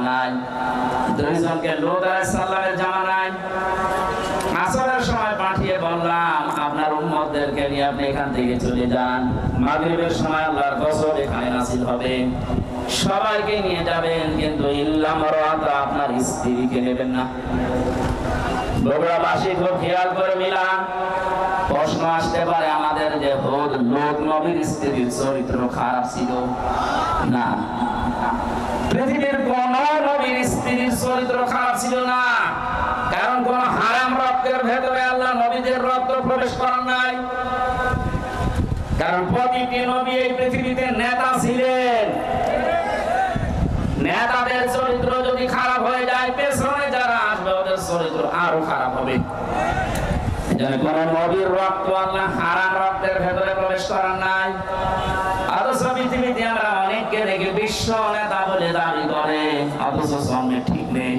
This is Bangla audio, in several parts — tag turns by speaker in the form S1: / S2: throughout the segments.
S1: জামানায়, দুইজনকে লূত আলাইহিস সালামের জামানায় আসরের সময় পাঠিয়ে বললাম আপনার উম্মতদেরকে নিয়ে আপনি এখান থেকে চলে যান, মাগরিবের সময় আল্লাহর গজব এখানে নাযিল হবে, সবাইকে নিয়ে যাবেন, কিন্তু ইল্লা মারওয়াতা আপনার স্ত্রীকে নেবেন না। বগুড়াবাসী খুব খেয়াল করে মিলান। প্রশ্ন আসতে পারে আমাদের যে হুদ লূত নবীর স্ত্রীর চরিত্র খারাপ ছিল না, পৃথিবীর কোন নবীর স্ত্রীর চরিত্র খারাপ ছিল না, কারণ কোন হারাম রক্তের ভেতরে আল্লাহ নবীদের রক্ত প্রবেশ করার নাই। কারণ প্রতিটি নবী এই পৃথিবীতে নেতা ছিলেন, নেতাদের চরিত্র যদি খারাপ হয়ে যায় পেছনে যারা আসবে ওদের চরিত্র আরো খারাপ হবে। কোন নবীর রক্ত আল্লাহ হারাম রক্তের ভেতরে প্রবেশ করার নাই। অথচ পৃথিবীতে আমরা অনেককে দেখি বিশ্ব নেতা বলে দাবি করে, অথচ জন্মে ঠিক নেই।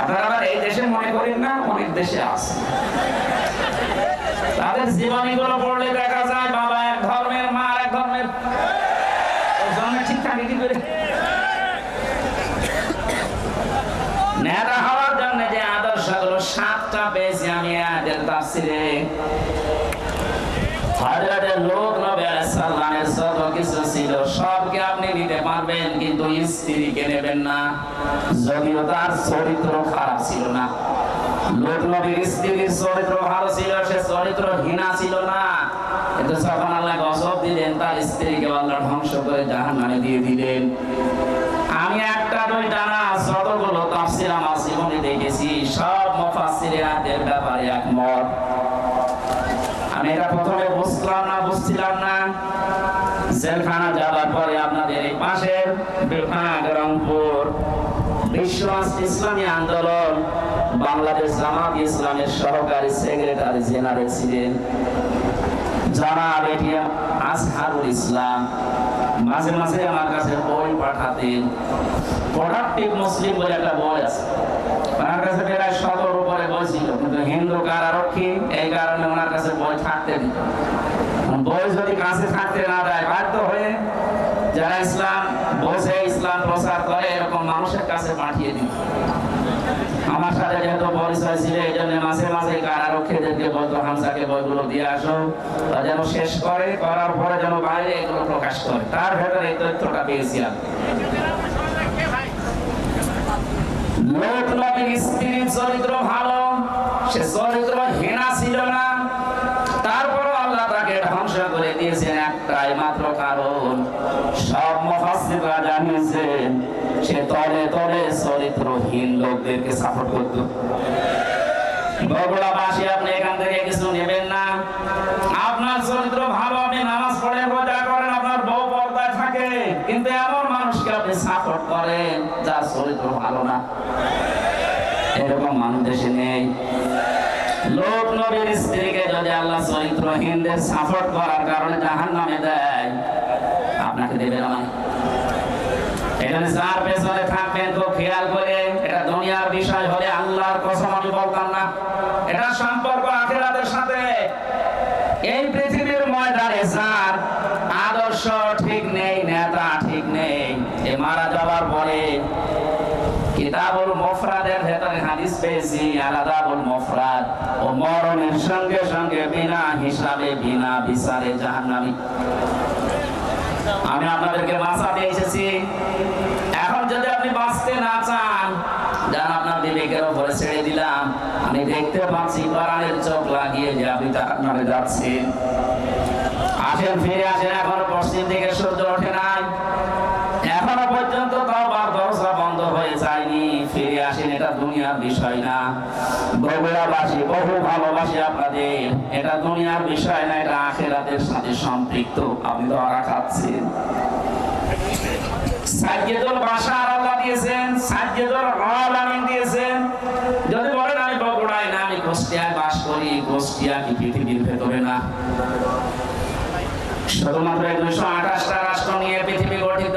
S1: আপনারা আবার এই দেশে মনে করেন না, অনেক দেশে আছে। তাদের জীবনীগুলো পড়লে দেখা যায় বাবা এক ধর্মের, মা এক ধর্মের, জন্মে ঠিক থাকে কি করে? নেতা হওয়ার জন্য যে আদর্শগুলো 7টা পেয়েছি আমি এদের তাফসিরে। হযরত লূত নবী আলাইহিস সালামের যত কিছু ছিল সবকে আপনি নিতে পারবেন, কিন্তু স্ত্রীকে নেবেন না, যদিও তার চরিত্র খারাপ ছিল না। লূত নবীর স্ত্রীর চরিত্র ভালো ছিল, সে চরিত্রহীনা ছিল না, কিন্তু যখন আল্লাহ গজব দিলেন তার স্ত্রীকে আল্লাহ ধ্বংস করে জাহান্নামে দিয়ে দিলেন। আমি একটা দুইটা না, যতগুলো তাফসীর আমার জীবনে দেখেছি সব মুফাসসিরদের ব্যাপারে একমত। আমি এটা প্রথমে বুঝছিলাম না, জেলখানা যাওয়ার পরে আপনাদের এই পাশের বিভাগ রংপুর বিশ্ব ইসলামী আন্দোলন বাংলাদেশ জামাত ইসলামের সহকারী সেক্রেটারি জেনারেল ছিলেন জনাব এটিএম আজহারুল ইসলাম। মাঝে মাঝে আমার কাছে বই পাঠাতেন, প্রোডাক্টিভ মুসলিম বলে একটা বই আছে, ওনার কাছে প্রায় 100 উপরে বই ছিল, কিন্তু হিন্দু কারারক্ষী এই কারণে ওনার কাছে বই থাকতে দিত। বই যদি কাছে থাকতে না দেয় বাধ্য হয়ে যারা ইসলাম বোঝে, ইসলাম প্রচার করে এরকম মানুষের কাছে পাঠিয়ে দিত। আমার সাথে যেহেতু পরিচয় ছিল এই জন্য মাঝে মাঝে কারারক্ষীদেরকে বলতো হামসাকে বইগুলো দিয়ে আসো, যেন শেষ করে, করার পরে যেন বাইরে এগুলো প্রকাশ করে। তার ভেতরে এই তথ্যটা পেয়েছিলাম। লূত নবীর স্ত্রীর চরিত্র ভালো, সে চরিত্রহীনা ছিল না, তারপরও আল্লাহ তাকে ধ্বংস করে দিয়েছেন একটাই মাত্র কারণ। সব মুফাসসিররা জানিয়েছেন সে তলে তলে চরিত্রহীন লোকদেরকে সাপোর্ট করত। বগুড়াবাসী আপনি এখান থেকে কিছু নেবেন না, আপনার চরিত্র ভালো, আপনি নামাজ পড়েন, রোজা করেন, আপনার বউ পর্দায় থাকে, কিন্তু এমন মানুষকে আপনি সাপোর্ট করেন যার চরিত্র ভালো না। এরকম মানুষ দেশে নেই। লূত নবীর স্ত্রীকে যদি আল্লাহ চরিত্রহীনদের সাপোর্ট করার কারণে জাহান্নামে দেয়, আপনাকে দেবে না। এখানে যার পেছনে থাকবেন খুব খেয়াল করে, এটা দুনিয়ার বিষয় হলে আল্লাহর কসম আমি বলতাম না, এটা সম্পর্ক আখিরাতের সাথে। এই পৃথিবীর ময়দানে যার আদর্শ ঠিক নেই, নেতা ঠিক নেই, এ মারা যাওয়ার পরে কিতাবুল মুফরাদের ভেতরে হাদিস পেয়েছি, আলাদাবুল মুফরাদ, ও মরণের সঙ্গে সঙ্গে বিনা হিসাবে বিনা বিচারে জাহান্নামী। আমি আপনাদেরকে বাঁচাতে এসেছি। এখন যদি আপনি বাঁচতে না চান, যান আপনার বিবেকের উপরে ছেড়ে দিলাম। আমি দেখতে পাচ্ছি কোরআনের চোখ লাগিয়ে যে আপনি জাহান্নামে যাচ্ছেন। আসেন, ফিরে আসেন, এখনো পশ্চিম দিকে সূর্য ওঠে নাই, এখনো পর্যন্ত তওবার দরজা বন্ধ হয়ে যায়নি। ফিরে আসেন, এটা দুনিয়ার বিষয় না। বগুড়াবাসী বহু ভালোবাসি আপনাদের, এটা দুনিয়ার বিষয় না, এটা আখিরাতের সাথে সম্পৃক্ত। আপনি ধরা খাচ্ছেন। সাইয়্যিদুল বাশার আল্লাহ দিয়েছেন, সাইয়্যিদুল আলামিন দিয়েছেন। যদি বলেন আমি বগুড়ায় না, আমি কুষ্টিয়ায় বাস করি, কুষ্টিয়া কি পৃথিবীর ভেতরে না? শুধুমাত্র 228টা রাষ্ট্র নিয়ে পৃথিবী গঠিত।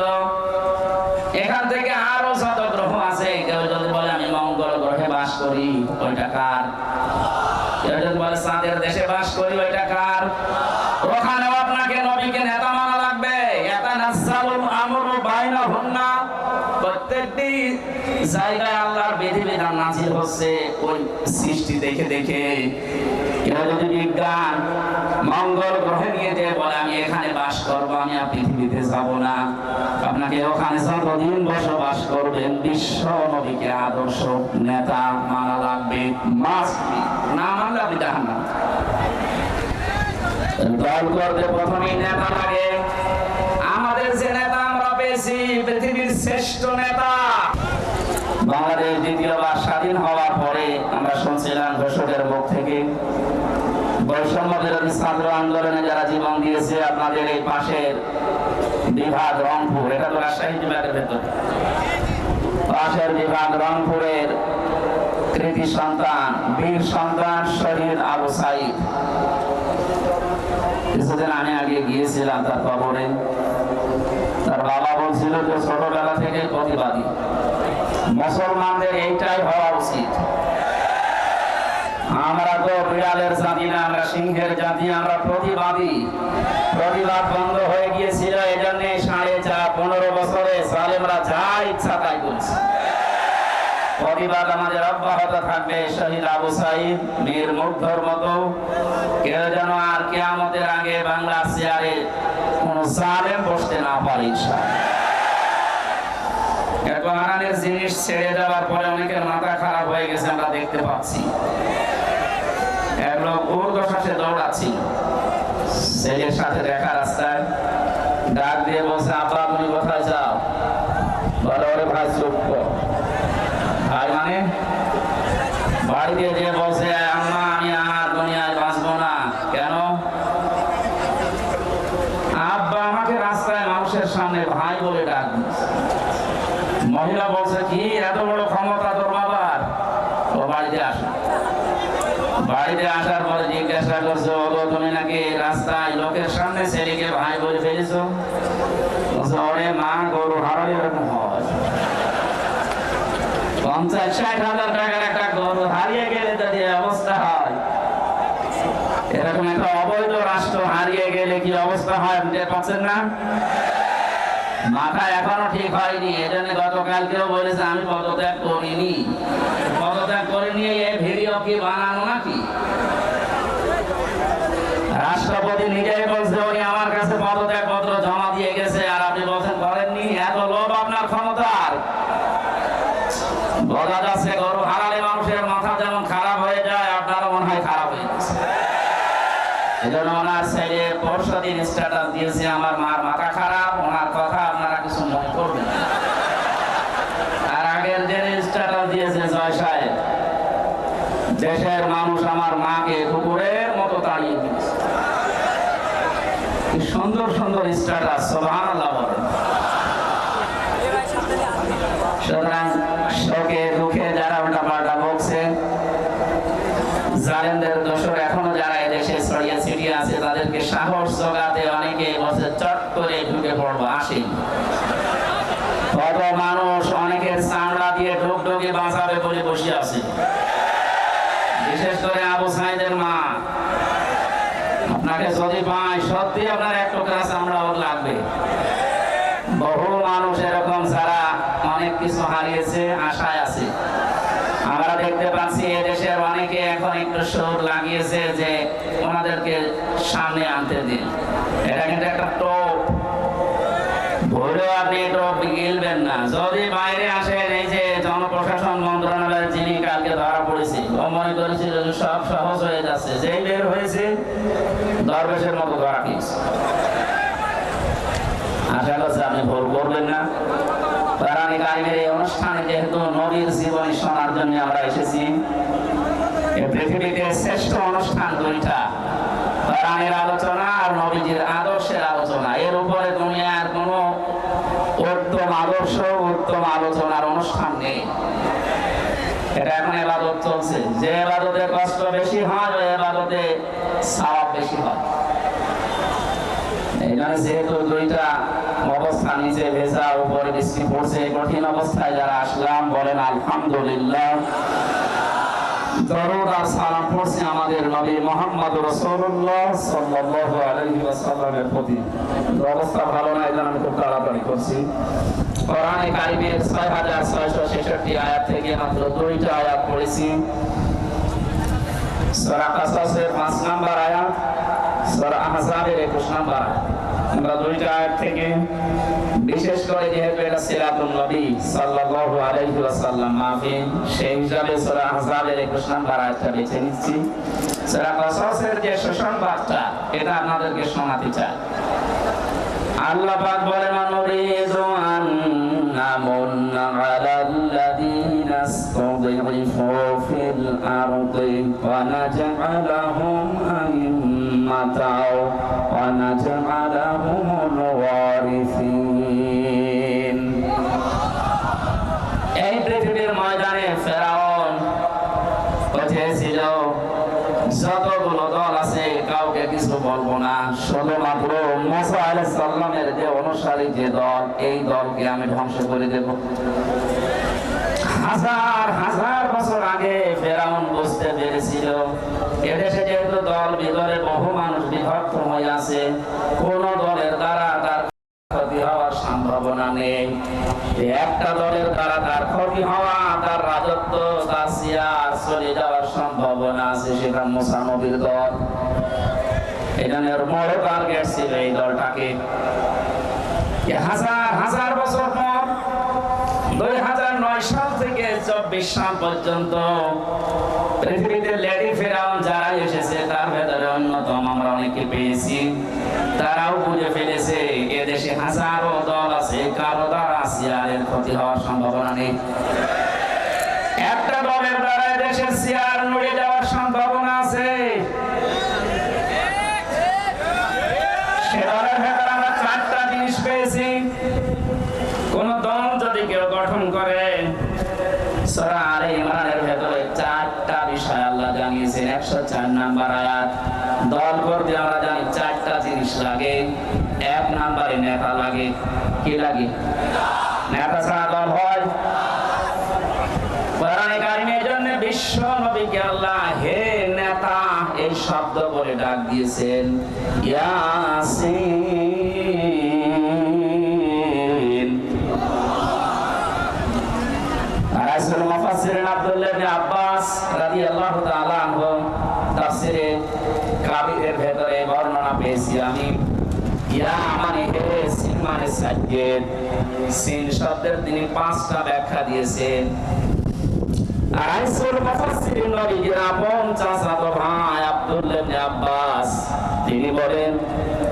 S1: এখান থেকে আরো যত গ্রহ আছে, কেউ যদি বলে আমি মঙ্গল গ্রহে বাস করি, ওইটা কার? কেউ যদি বলে চাঁদের দেশে বাস করি, ওইটা কার? ওখানেও আপনাকে নবীকে নেতা মানা লাগবে। ইয়াতানাজ্জালুল আমরু বাইনাহুন্না, জায়গায় আল্লাহর বিধিবিধান নাজিল হচ্ছে ওই সৃষ্টি দেখে দেখে। কেউ যদি বিজ্ঞান মঙ্গল গ্রহে নিয়ে যে বলে আমি এখানে বাস করবো, আমি আর পৃথিবীতে যাব না, আপনাকে ওখানে যতদিন বসবাস করবেন বিশ্ব নবীকে আদর্শ নেতা মানা লাগবে, মাস্ট বি, না মানলে আপনি জাহান্নাম। দল করতে প্রথমেই নেতা লাগে। আমাদের যে নেতা আমরা পেয়েছি পৃথিবীর শ্রেষ্ঠ নেতা। বাংলাদেশ দ্বিতীয়বার স্বাধীন হওয়ার পরে আমরা শুনছিলাম ঘোষকের মুখ থেকে বৈষম্য বিরোধী ছাত্র আন্দোলনে যারা জীবন দিয়েছে, আপনাদের এই পাশের বিভাগ রংপুর, এটা তো রাজশাহী বিভাগের ভেতর, পাশের বিভাগ রংপুরের কৃতি সন্তান বীর সন্তান শহীদ আবু সাইদ। কিছুদিন আমি আগে গিয়েছিলাম তার কবরে। তার বাবা বলছিল যে ছোটবেলা থেকে প্রতিবাদী, মুসলমানদের এইটাই হওয়া উচিত। আমরা তো বিড়ালের জাতি না, আমরা সিংহের জাতি, আমরা প্রতিবাদী। প্রতিবাদ বন্ধ হয়ে গিয়েছিল, এই জন্য 15 বছরে সালেমরা যা ইচ্ছা তাই করছে। প্রতিবাদ আমাদের অব্যাহত থাকবে। শহীদ আবু সাইদ মীর মুগ্ধর মতো কেউ যেন আর কিয়ামতের আগে বাংলা চেয়ারে কোন জালেম বসতে না পারে ইনশাআল্লাহ। এত হারানের জিনিস ছেড়ে যাওয়ার পরে অনেকের মাথা খারাপ হয়ে গেছে, আমরা দেখতে পাচ্ছি। এক লোক ঊর্ধ্বশ্বাসে দৌড়াচ্ছিল, ছেলের সাথে দেখা রাস্তায় ডাক দিয়ে বলছে, আব্বা তুমি কোথায় যাও? বলে ওরে ভাই চুপ কর। ভাই মানে বাড়ি দিয়ে যে বলছে, আম্মা আমি আর দুনিয়ায় বাঁচবো না। কেন? আব্বা আমাকে রাস্তায় মানুষের সামনে ভাই বলে ডাক দিচ্ছে। মহিলা বলছে, কি এত বড় ক্ষমতা তোর বাবার? ও বাড়িতে আসে। বাড়িতে আসার পরে জিজ্ঞাসা করছে, ওগো তুমি নাকি রাস্তায় লোকের সামনে ছেলেকে ভাই বলে ফেলেছো? ওরে মা, গরু হারালে এরকম হয়। 50-60 হাজার টাকার একটা গরু হারিয়ে গেলে যদি অবস্থা হয়, এরকম একটা অবৈধ রাষ্ট্র হারিয়ে গেলে কি অবস্থা হয় বুঝতে পারছেন না? মাথা এখনো ঠিক হয়নি। এজন্য গতকালকেও বলেছে আমি পদত্যাগ করিনি। পদত্যাগ করে নিয়ে এই ভিডিও কি বানানো নাকি? রাষ্ট্রপতি নিজেই বলছে উনি আমার কাছে পদত্যাগ পত্র জমা দিয়ে গেছে, আর আপনি বলছেন করেননি। এত লোভ আপনার ক্ষমতার। বোঝা যাচ্ছে গরু হারালে মানুষের মাথা যেমন খারাপ হয়ে যায়, আপনারও মনে হয় খারাপ হয়ে গেছে। এজন্য ওনার ছেলে পরশুদিন স্ট্যাটাস দিয়েছে, আমার মার মাথা খারাপ, ওনার কথা আপনারা কিছু মনে করবেন। আর আগের দিন স্ট্যাটাস দিয়েছে জয় সাহেব, দেশের মানুষ আমার মাকে কুকুরের মতো তাড়িয়ে দিয়েছে। কি সুন্দর সুন্দর স্ট্যাটাস, সুবহানাল্লাহ বলেন। সুতরাং শোকে দুঃখে যারা উল্টাপাল্টা বকছে, জালেমদের দোষর এখনো যারা এদেশে ছড়িয়ে ছিটিয়ে আছে, তাদেরকে সাহস জোগাতে অনেকে বসে চট করে ঢুকে পড়বো, আসেন। কত মানুষ অনেকের চামড়া দিয়ে ঢুকঢুকে বাঁচাবে বলে বসে আছে, বিশেষ করে আবু সাইদের মা। আপনাকে যদি পাই সত্যি আপনার এক টুকরা চামড়া ওর লাগবে। বহু মানুষ এরকম যারা অনেক কিছু হারিয়েছে, আশায় আছে। আমরা দেখতে পাচ্ছি এদেশের অনেকে এখন একটু সুর লাগিয়েছে যে ওনাদেরকে সামনে আনতে দিন। এটা কিন্তু একটা টোপ, ভুলেও আপনি টোপ গিলবেন না। যদি বাইরে আসেন, এই যে জনপ্রশাসন মন্ত্রণালয়ের যিনি কালকে ধরা পড়েছে, ও মনে করেছিল যে সব সহজ হয়ে যাচ্ছে, যেই বের হয়েছে দরবেশের মতো ধরা খেয়েছে। আশা করছি আপনি ভুল করবেন না। কোরআনে কারিমের এই অনুষ্ঠানে যেহেতু নবীর জীবনী শোনার জন্য আমরা এসেছি, এই পৃথিবীতে শ্রেষ্ঠ অনুষ্ঠান দুইটা, কোরআনের আলোচনা আর নবীজির আদর্শের আলোচনা। এর উপরে দুনিয়ার কোনো উত্তম আদর্শ, উত্তম আলোচনার অনুষ্ঠান নেই। এটা এখন ইবাদত চলছে, যে ইবাদতে কষ্ট বেশি হয় ওই ইবাদতে সওয়াব বেশি হয়। এইখানে যেহেতু দুইটা অবস্থা, নিচে ভেজা উপরে বৃষ্টি পড়ছে, কঠিন অবস্থায় যারা আসলাম বলেন আলহামদুলিল্লাহ। দরুদ আর সালাম পড়ছি আমাদের নবী মুহাম্মদ রাসূলুল্লাহ সাল্লাল্লাহু আলাইহি ওয়াসাল্লামের প্রতি। অবস্থা ভালো না, এজন্য আমি খুব তাড়াতাড়ি করছি। কোরআনে কারিমের 6666 আয়াত থেকে মাত্র 2টা আয়াত পড়েছি। সূরা কাসাসের 5 নাম্বার আয়াত, সূরা আহজাবের 21 নাম্বার আয়াত। আমরা 2টা আয়াত থেকে বিশেষ করে যেহেতু এটা সিরাতুন নবী সাল্লাল্লাহু আলাইহি ওয়াসাল্লাম মাহফিল, সেই হিসাবে সূরা আহজাবের 21 নাম্বার আয়াতটা বেছে নিচ্ছি। সূরা কাসাসের যে সুসংবাদটা, এটা আপনাদেরকে শোনাতে চাই। আল্লাহ পাক বলেন, "আনুরিদু আন নামুন্না আলাল্লাযীনা ইসতুযইফু ফিল আরদি ওয়া নাজআলাহুম আইম্মাতাও ওয়া নাজআলাহুমুল ওয়ারিসিন।" এই পৃথিবীর ময়দানে ফেরাউন ছিল, যতগুলো দল আছে কাউকে কিছু বলবো না, শুধুমাত্র মুসা আলাইহিস সালামের যে অনুসারী যে দল, এই দলকে আমি ধ্বংস করে দেব। হাজার হাজার বছর আগে ফেরাউন বুঝতে পেরেছিল এদেশে যেহেতু দল ভিতরে বহু মানুষ বিভক্ত হয়ে আছে, কোন দলের দ্বারা তার ক্ষতি হওয়ার সম্ভাবনা নেই। একটা দলের দ্বারা তার ক্ষতি হওয়া, তার রাজত্ব, তার সিয়ার চলে যাওয়ার সম্ভাবনা আছে, সেটা মুসা নবীর দল। এখানে বড় টার্গেট ছিল এই দলটাকে। হাজার হাজার বছর পর 2009 সাল থেকে 24 সাল পর্যন্ত পৃথিবীতে লেডি ফেরাউন যারা এসেছে, তার ভেতরে অন্যতম আমরা অনেকে পেয়েছি। তারাও বুঝে ফেলেছে এদেশে হাজারো দল আছে, কারো দ্বারা সিয়ারের ক্ষতি হওয়ার সম্ভাবনা নেই। একটা দলের দ্বারা এদেশের সিয়ার নড়ে যাওয়ার সম্ভাবনা আছে। সে দলের ভেতরে আমরা 4টা জিনিস পেয়েছি। কোন দল যদি কেউ গঠন করে, সূরা আলে ইমরানের ভেতরে 4টা বিষয় আল্লাহ জানিয়েছেন। 104 নাম্বার আয়াত। দল করতে আমরা জানি 4টা জিনিস লাগে। 1 নাম্বারে নেতা লাগে। কি লাগে? নেতা ছাড়া দল হয়? কোরআনে কারিমের জন্য বিশ্ব নবীকে আল্লাহ হে নেতা এই শব্দ বলে ডাক দিয়েছেন। ইয়াসিন। রাসূল মুফাসসিরিন আব্দুল্লাহ ইবনে আব্বাস রাদিয়াল্লাহু তাআলা আনহু তাফসীরে কাবীরের ভেতরে বর্ণনা পেয়েছি আমি। ইয়া মানে হে, সিন মানে সাজ্জেদ। সিন শব্দের তিনি 5টা ব্যাখ্যা দিয়েছেন। রাসূল মুফাসসিরিন নবীর আপন চাচাতো ভাই আব্দুল্লাহ ইবনে আব্বাস তিনি বলেন,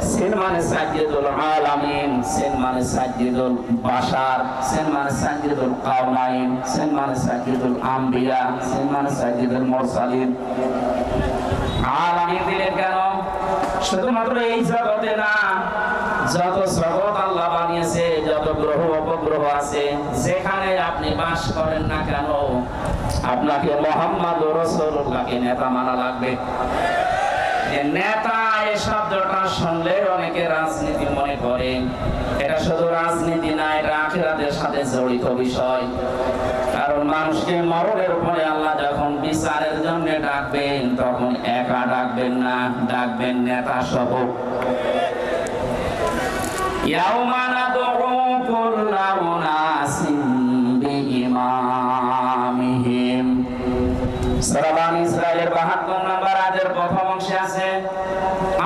S1: সিন মানে সাজ্জেদুল আলামিন, সিন মানে সাজ্জেদুল বাশার, সিন মানে সাজ্জেদুল কাওনাইন, সিন মানে সাজ্জেদুল আম্বিয়া, সিন মানে সাজ্জেদুল মুরসালিন। আলামিন দিলেন কেন? শুধুমাত্র এই জগতে না, যত জগৎ আল্লাহ বানিয়েছে, যত গ্রহ উপগ্রহ আছে, যেখানে আপনি বাস করেন না কেন, আপনাকে মুহাম্মদুর রাসূলুল্লাহকে নেতা মানা লাগবে। নেতা এই শব্দটা শুনলে অনেকে রাজনীতি মনে করেন। এটা শুধু রাজনীতি না, এটা আখিরাতের সাথে জড়িত বিষয়। কারণ মানুষকে মরণের উপরে আল্লাহ যখন বিচারের জন্য ডাকবেন, তখন একা ডাকবেন না, ডাকবেন নেতা সহ। ইয়াউমা নাদউ কুল্লা উনাসিন বিইমামিহিম। সূরা বানী ইসরাঈলের 72 নম্বর আয়াতের প্রথম অংশে আছে,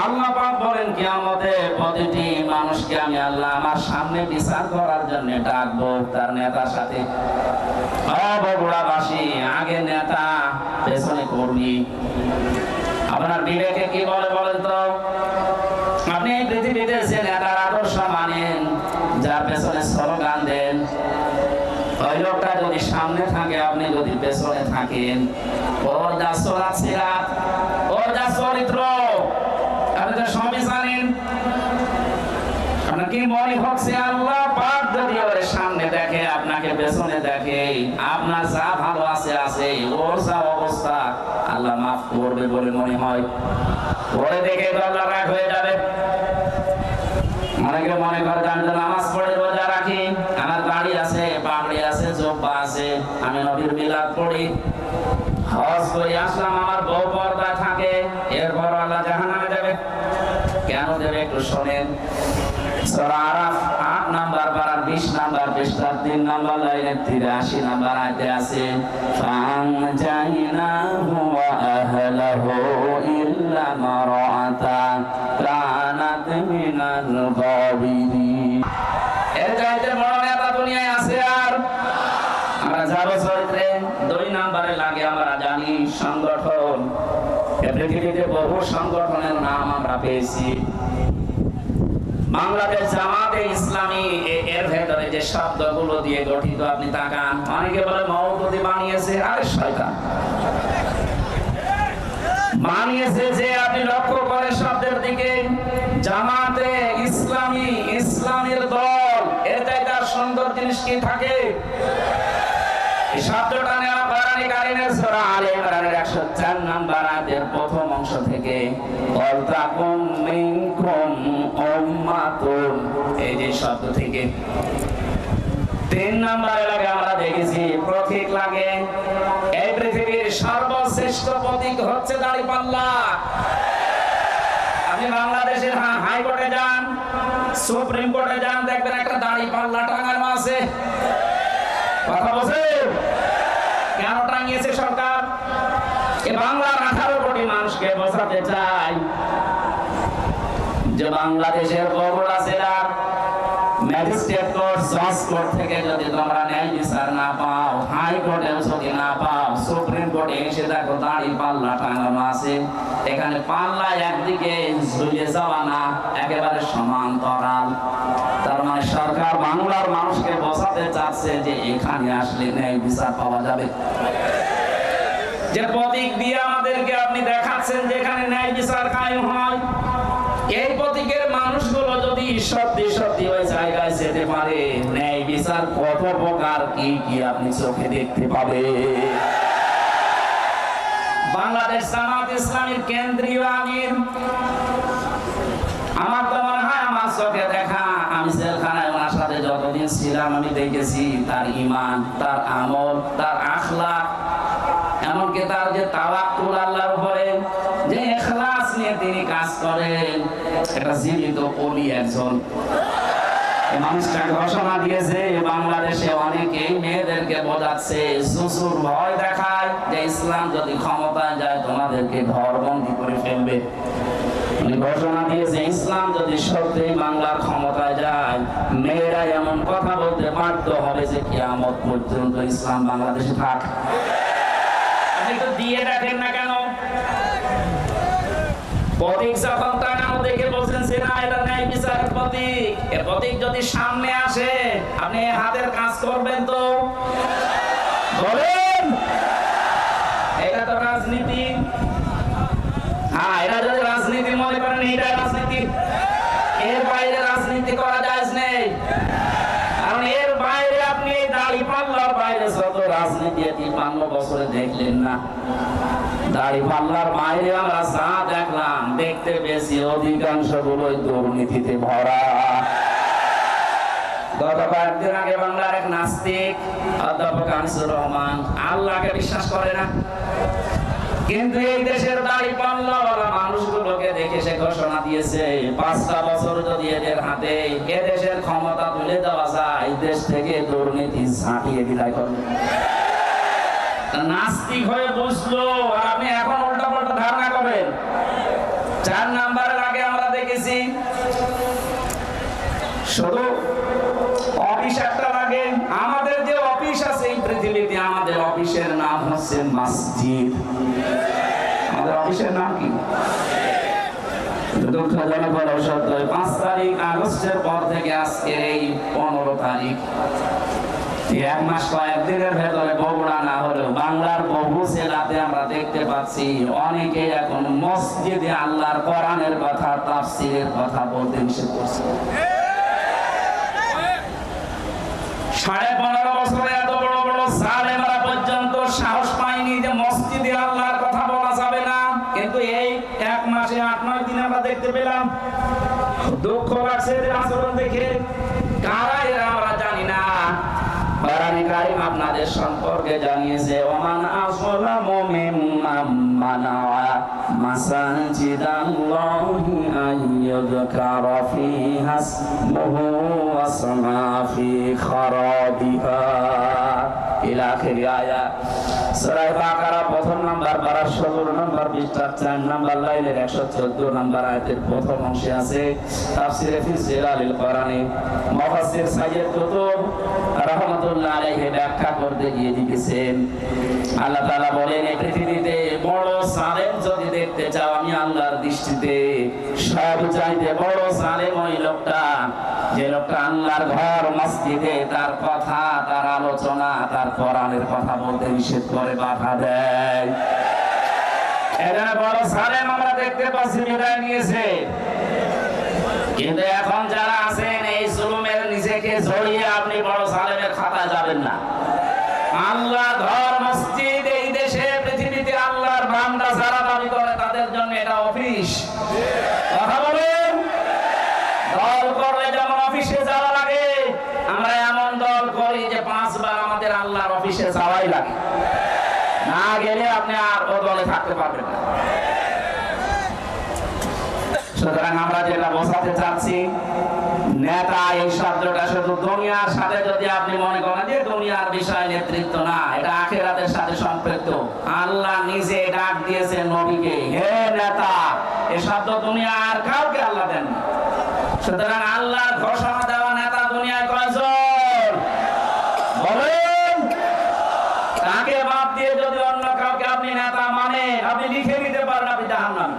S1: আল্লাহ পাক বলেন কিয়ামতে প্রতিটি মানুষকে আমি আল্লাহ আমার সামনে বিচার করার জন্য ডাকবো তার নেতার সাথে। বগুড়াবাসী, আগে নেতা পেছনে কর্মী। আপনার বিবেকে কি বলে বলেন তো? আপনি এই পৃথিবীতে যে নেতার আদর্শ মানেন, যার পেছনে স্লোগান দেন, ওই লোকটা যদি সামনে থাকে, আপনি যদি পেছনে থাকেন, ওর যা চলাফেরা, ওর যা চরিত্র আপনি তো সবই জানেন। আপনার কি মনে হচ্ছে আল্লাহ পাক যদি ওর সামনে দেখে, আপনাকে পেছনে দেখে, আপনার যা ভালো আছে আছে, ওর যা অবস্থা আল্লাহ মাফ করবে বলে মনে হয়? ওরে দেখে তো আল্লাহ রাগ হয়ে যাবে। অনেকে মনে করে আমি তো নামাজ পড়ে রোজা রাখি, আমার বাড়ি আছে, পাগড়ি আছে, জব্বা আছে, আমি নবীর মিলাদ পড়ি, হজ করি, করে একটু শোনেন। সূরা আরাফ 8 নাম্বার পারার 20 নাম্বার পৃষ্ঠার 3 নাম্বার লাইনের 83 নাম্বার আয়াতে আছে ফাআনজাইনাহু ওয়া আহলাহু ইল্লা মারআতা কানাত মিনাল গাবিরিন। এর চাইতে বড় নেতা দুনিয়ায় আছে আর? আমরা যাব চরিত্রে 2 নম্বরে লাগে আমরা জানি সংগঠন। পৃথিবীতে বহু সংগঠনের নাম আমরা পেয়েছি। বাংলাদেশ জামাতে ইসলামী এর ভেতরে যে শব্দগুলো দিয়ে গঠিত আপনি তাকান। অনেকে বলে মওদুদি বানিয়েছে, আরে শয়তান বানিয়েছে। যে আপনি লক্ষ্য করে শব্দের দিকে, জামাতে ইসলামী, ইসলামের দল, এর চাইতে আর সুন্দর জিনিস কি থাকে? এই শব্দটা নেওয়া কোরআনে কারীমের সূরা আলে ইমরানের 104 নাম্বার আয়াতের প্রথম অংশ থেকে ওয়ালতাকুম মিনকুম উম্মাতুন, এই যে শব্দ থেকে 3 নাম্বারে লাগে আমরা দেখেছি প্রতীক লাগে। এই পৃথিবীর সর্বশ্রেষ্ঠ প্রতীক হচ্ছে দাড়িপাল্লা। আপনি বাংলাদেশের হাইকোর্টে যান, সুপ্রিম কোর্টে যান, দেখবেন একটা দাড়িপাল্লা টাঙানো আছে। কথা বলছে কেন টাঙিয়েছে সরকার? এ বাংলার 18 কোটি মানুষকে বোঝাতে চাই যে বাংলাদেশের বগুড়া জেলার ম্যাজিস্ট্রেট কোর্ট, জজ কোর্ট থেকে যদি তোমরা ন্যায় বিচার না পাও, হাইকোর্টে যদি না পাও, সুপ্রিম কোর্টে এসে দেখো দাড়িপাল্লা টাঙানো আছে। এখানে পাল্লা একদিকে ঝুলে যাওয়া না, একেবারে সমান্তরাল। তার মানে সরকার বাংলার মানুষকে বোঝাতে চাচ্ছে যে এখানে আসলে ন্যায় বিচার পাওয়া যাবে। যে প্রতীক দিয়ে আমাদেরকে আপনি দেখাচ্ছেন যেখানে ন্যায় বিচার কায়েম হয়, এই প্রতীকের মানুষগুলো যদি সত্যি সত্যি ওই জায়গায় যেতে পারে, ন্যায় বিচার কত প্রকার কি কি আপনি চোখে দেখতে পাবে। বাংলাদেশ জামাত ইসলামীর কেন্দ্রীয় আমির, আমার তো মনে হয় আমার চোখে দেখা, আমি জেলখানায় ওনার সাথে যতদিন ছিলাম আমি দেখেছি তার ঈমান, তার আমল, তার আখলাক, এমনকি তার যে তাওয়াক্কুল আল্লাহর উপরে, যে ইখলাস নিয়ে তিনি কাজ করেন, এটা জীবিত ওলি একজন। এই মানুষটা ঘোষণা দিয়েছে বাংলাদেশে অনেকেই মেয়েদেরকে বোঝাচ্ছে, শ্বশুর ভয় দেখায় যে ইসলাম যদি ক্ষমতায় যায় তোমাদেরকে ঘরবন্দি করে ফেলবে। ঘোষণা দিয়েছে ইসলাম যদি সত্যি বাংলার ক্ষমতায় যায়, মেয়েরা এমন কথা বলতে বাধ্য হবে যে কিয়ামত পর্যন্ত ইসলাম বাংলাদেশে থাক। আপনি তো দিয়ে দেখেন না কেন? প্রতীক যখন টাঙানো দেখে বলছেন যে না এটা ন্যায় বিচারের প্রতীক, এর প্রতীক যদি সামনে আসে আপনি হাতের কাজ করবেন তো? বলেন, এটা তো রাজনীতি। হ্যাঁ, এটা যদি রাজনীতি মনে করেন, এটা রাজনীতি। এর বাইরে রাজনীতি করা জায়েজ নেই। কারণ এর বাইরে আপনি দাড়িপাল্লার বাইরে যত রাজনীতি 53 বছরে দেখলেন না, দাড়িপাল্লার বাইরে আমরা যা দেখলাম, দেখতে বেশি অধিকাংশ গুলোই দুর্নীতিতে ভরা। গত কয়েকদিন আগে বাংলার এক নাস্তিক অধ্যাপক আনিসুর রহমান আল্লাহকে বিশ্বাস করে না, কিন্তু এই দেশের দাড়িপাল্লাওয়ালা মানুষগুলোকে দেখে সে ঘোষণা দিয়েছে 5টা বছর যদি এদের হাতে এ দেশের ক্ষমতা তুলে দেওয়া যায়, দেশ থেকে দুর্নীতি ঝাঁটিয়ে বিদায় করবে। নাস্তিক হয়ে বসলো আর আপনি এখন উল্টা পাল্টা ধারণা করেন। 4 নাম্বারের আগে আমরা দেখেছি শুধু অফিস একটা লাগে। আমাদের যে অফিস আছে এই পৃথিবীতে, আমাদের অফিসের নাম হচ্ছে মসজিদ। আমাদের অফিসের নাম কি? দুঃখজনক হলো সত্য, 5 তারিখ আগস্টের পর থেকে আজকের এই 15 তারিখ, 1 মাস কয়েকদিনের ভেতরে বগুড়া না হলেও বাংলার বহু জেলাতে আমরা দেখতে পাচ্ছি অনেকে এখন মসজিদে আল্লাহর কোরআনের কথা, তাফসীরের কথা বলতে নিষেধ করছে। 15.5 বছরে এত বড় বড় জালেমরা পর্যন্ত সাহস পায়নি যে মসজিদে আল্লাহর কথা বলা যাবে না, কিন্তু এই 1 মাসে 8-9 দিন আমরা দেখতে পেলাম। দুঃখ লাগছে এদের আচরণ দেখে। কারা এরা আমরা জানি না। কোরআনে কারীম আপনাদের সম্পর্কে জানিয়েছে ওমান আসলামু মিম্মান মানাআ মাসাজিদাল্লাহি يذكر فيها اسمه واسمع في خرابها إلى آخر آية সূরা বাকারা প্রথম নাম্বার পারা ১৭ নাম্বার পৃষ্ঠার ৪ নাম্বার লাইনের ১১৪ নাম্বার আয়াতের প্রথম অংশে আছে তাফসিরে ফি জিলালিল কোরআনে মুফাসসির সাইয়্যিদ কুতুব রাহমাতুল্লাহ আলাইহি ব্যাখ্যা করতে গিয়ে লিখেছেন আল্লাহ তাআলা বলেন এই পৃথিবীতে বড় জালেম যদি দেখতে চাও আমি আল্লাহর দৃষ্টিতে সব চাইতে বড় জালেম ওই লোকটা যে লোকটা আল্লাহর ঘর মসজিদে তার কথা তার আলোচনা তার কোরআনের কথা বলতে নিষেধ করে বাধা দেয় এরা বড় জালেম আমরা দেখতে পাচ্ছি বিদায় নিয়েছে কিন্তু এখন যারা আছেন এই জুলুমের নিজেকে জড়িয়ে আপনি বড় জালেমের খাতায় যাবেন না আল্লাহ ঘর মসজিদ এই দেশে পৃথিবীতে আল্লাহর বান্দা যারা দাবি করে তাদের জন্য এটা অফিস কথা বলেন দল করলে যেমন অফিসে যাওয়া লাগে আমরা এমন দল করি যে 5 বার আমাদের আল্লাহর অফিসে যাওয়াই লাগে না গেলে আপনি আর ও দলে থাকতে পারবেন না সুতরাং আমরা যেটা বোঝাতে চাচ্ছি নেতা এই শব্দটা শুধু দুনিয়ার সাথে যদি আপনি মনে করেন যে দুনিয়ার বিষয় নেতৃত্ব না এটা আখিরাতের সাথে সম্পৃক্ত আল্লাহ নিজে ডাক দিয়েছেন নবীকে হে নেতা এই শব্দ দুনিয়ার কাউকে আল্লাহ দেন সুতরাং আল্লাহর ঘোষণা দেওয়া নেতা দুনিয়ায় কয়জন বলেন তাকে বাদ দিয়ে যদি অন্য কাউকে আপনি নেতা মানে আপনি লিখে নিতে পারেন আপনি জাহান্নামী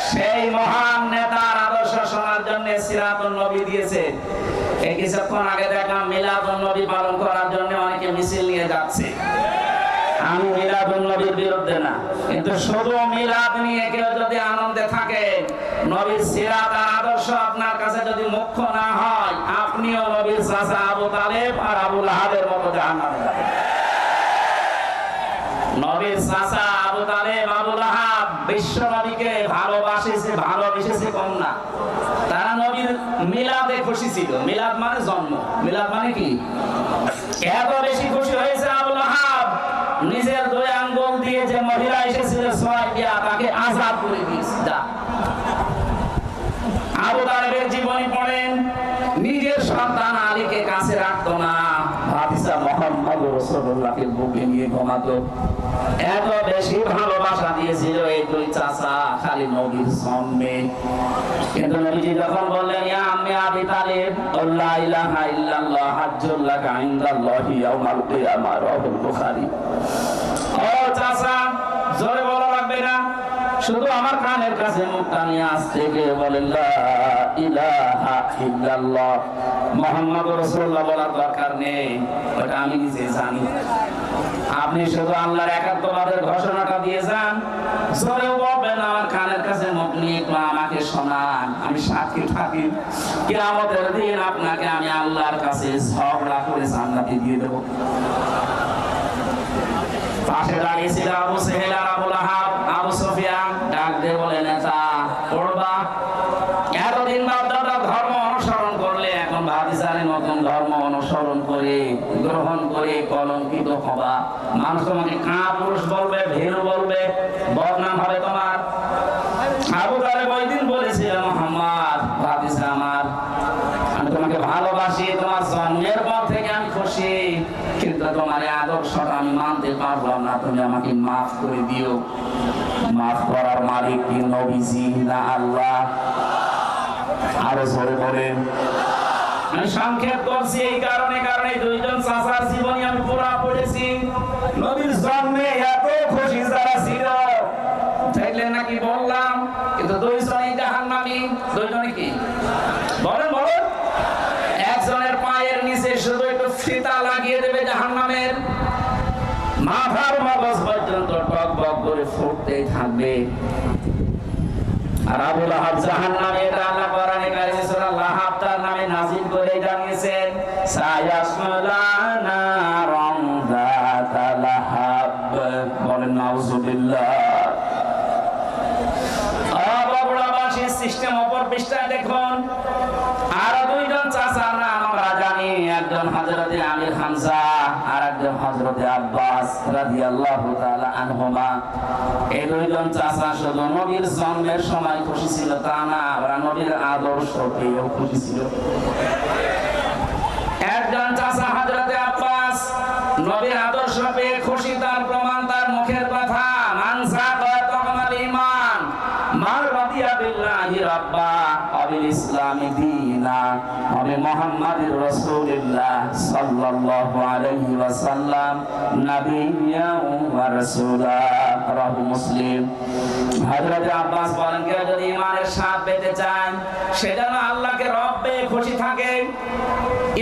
S1: সেই মহান নেতার আদর্শ শোনার জন্য সিরাতুন নবী দিয়েছে এই কিছুক্ষণ আগে দেখলাম মিলাদুন নবী পালন করার জন্য অনেকে মিছিল নিয়ে যাচ্ছে আমি মিলাদুন নবীর বিরুদ্ধে না কিন্তু শুধু মিলাদ নিয়ে কেউ যদি আনন্দে থাকে নবীর সিরাত আর আদর্শ আপনার কাছে যদি মুখ্য না হয় আপনিও নবীর চাচা আবু তালেব আর আবু লাহাবের মতো জাহান্নামে যাবেন নবীর চাচা আবু তালেব আবু লাহাব বিশ্ব নবীকে ভালোবেসেছে কম না তারা নবীর মিলাদে খুশি ছিল মিলাদ মানে জন্ম মিলাদ মানে কি এত বেশি খুশি হয়েছে আবু লাহাব নিজের 2 আঙ্গুল দিয়ে যে মহিলা এসেছিল সুমাইয়া তাকে আযাদ করে দিয়েছে আবু তালেবের জীবনী পড়েন নিজের সন্তান আলীকে কাছে রাখতো না ভাতিজা মুহাম্মদ রাসূলুল্লাহকে বুকে নিয়ে ঘুমাতো এত বেশি ভালোবাসা দিয়েছিল এই 2 চাচা খালি নবীর জন্মে কিন্তু নবীজি যখন বললেন ইয়া আম্মি আবি তালেব লা ইলাহা ইল্লাল্লাহ হাজ্জুল লাকা ইনদাল্লাহি ইয়াউমাল কিয়ামাহ রাহুল বুখারী ও চাচা জোরে বলা লাগবে না শুধু আমার কানের কাছে মুখটা নিয়ে আসতে গিয়ে বলেন লা ইলাহা ইল্লাল্লাহ মুহাম্মাদুর রাসূলুল্লাহ বলার দরকার নেই ওটা আমি নিজে জানি আপনি শুধু আল্লাহর একাত্মবাদের ঘোষণাটা দিয়ে যান জোরে বলবেন আমার কানের কাছে মুখ নিয়ে একটু আমাকে শোনান আমি সাক্ষী থাকি কিয়ামতের দিন আপনাকে আমি আল্লাহর কাছে ঝগড়া করে জান্নাতে দিয়ে দেব পাশে দাঁড়িয়েছিল আবু সেহেল আর আবু লাহাব আবু সুফিয়ান ডাক দিয়ে বলে নেতা পড়বা এতদিন বাপদাদার ধর্ম অনুসরণ করলে এখন ভাতিজারের নতুন ধর্ম অনুসরণ করে গ্রহণ করে কলঙ্কিত হবা মানুষ তোমাকে কাপুরুষ বলবে ভীরু বলবে বদনাম হবে তোমার আবু তালেব ওই দিন বলেছিল মুহাম্মদ ভাতিজা আমার আমি তোমাকে ভালোবাসি তোমার জন্মের পর থেকে আমি খুশি কিন্তু তোমার এই আদর্শটা আমি মানতে পারলাম না তুমি আমাকে মাফ করে দিও মাফ করার মালিক কি নবীজি না আল্লাহ আরো জোরে বলেন আমি সংক্ষেপ করছি এই কারণে 2জন চাচার জীবনী আমি পুরা পড়েছি নবীর জন্মে এত খুশি যারা ছিল দেখলেন নাকি বললাম কিন্তু 2জনই জাহান্নামী 2জনই কি বলেন বলেন একজনের পায়ের নিচে শুধু একটু ফিতা লাগিয়ে দেবে জাহান্নামের মাথার মগজ পর্যন্ত টকবক করে ফুটতেই থাকবে আর আবু লাহাব জাহান্নামে এটা আল্লাহ কোরআনে কারিমে সূরা লাহাব তার নামে নাযিল করে জানিয়েছেন সায়াসলা নারাম যাতা লাহাব বলেন নাউযুবিল্লাহ আবাবুড়াবাসী সিস্টেম অপর পৃষ্ঠায় দেখুন আর 2জন চাচার নাম আমরা জানি একজন হযরতে আমির হামজা আর একজন হযরত হযরত আব্বাস রাদিয়াল্লাহু তাআলা আনহুমা। এই দুইজন চাচা শুধু নবীর জন্মের সময় খুশি ছিল তা না, ওরা নবীর আদর্শ পেয়েও খুশি ছিল। একজন চাচা হযরত আব্বাস নবীর আদর্শ পেয়ে খুশি, তার প্রমাণ তার মুখের কথা। মান সাকাতাল ঈমান মান রাদিয়া বিল্লাহি রাব্বা ওয়া বিল ইসলামি দীনা ওয়া বি মুহাম্মাদির রাসূলিল্লাহ সাল্লাল্লাহু আলাইহি ওয়াসাল্লাম নাবিয়্যা ওয়া রাসূলা। রাহু মুসলিম। হযরত আব্বাস বলেন, কেউ যদি ঈমানের স্বাদ পেতে চায় সে যেন আল্লাহকে রব পেয়ে খুশি থাকে,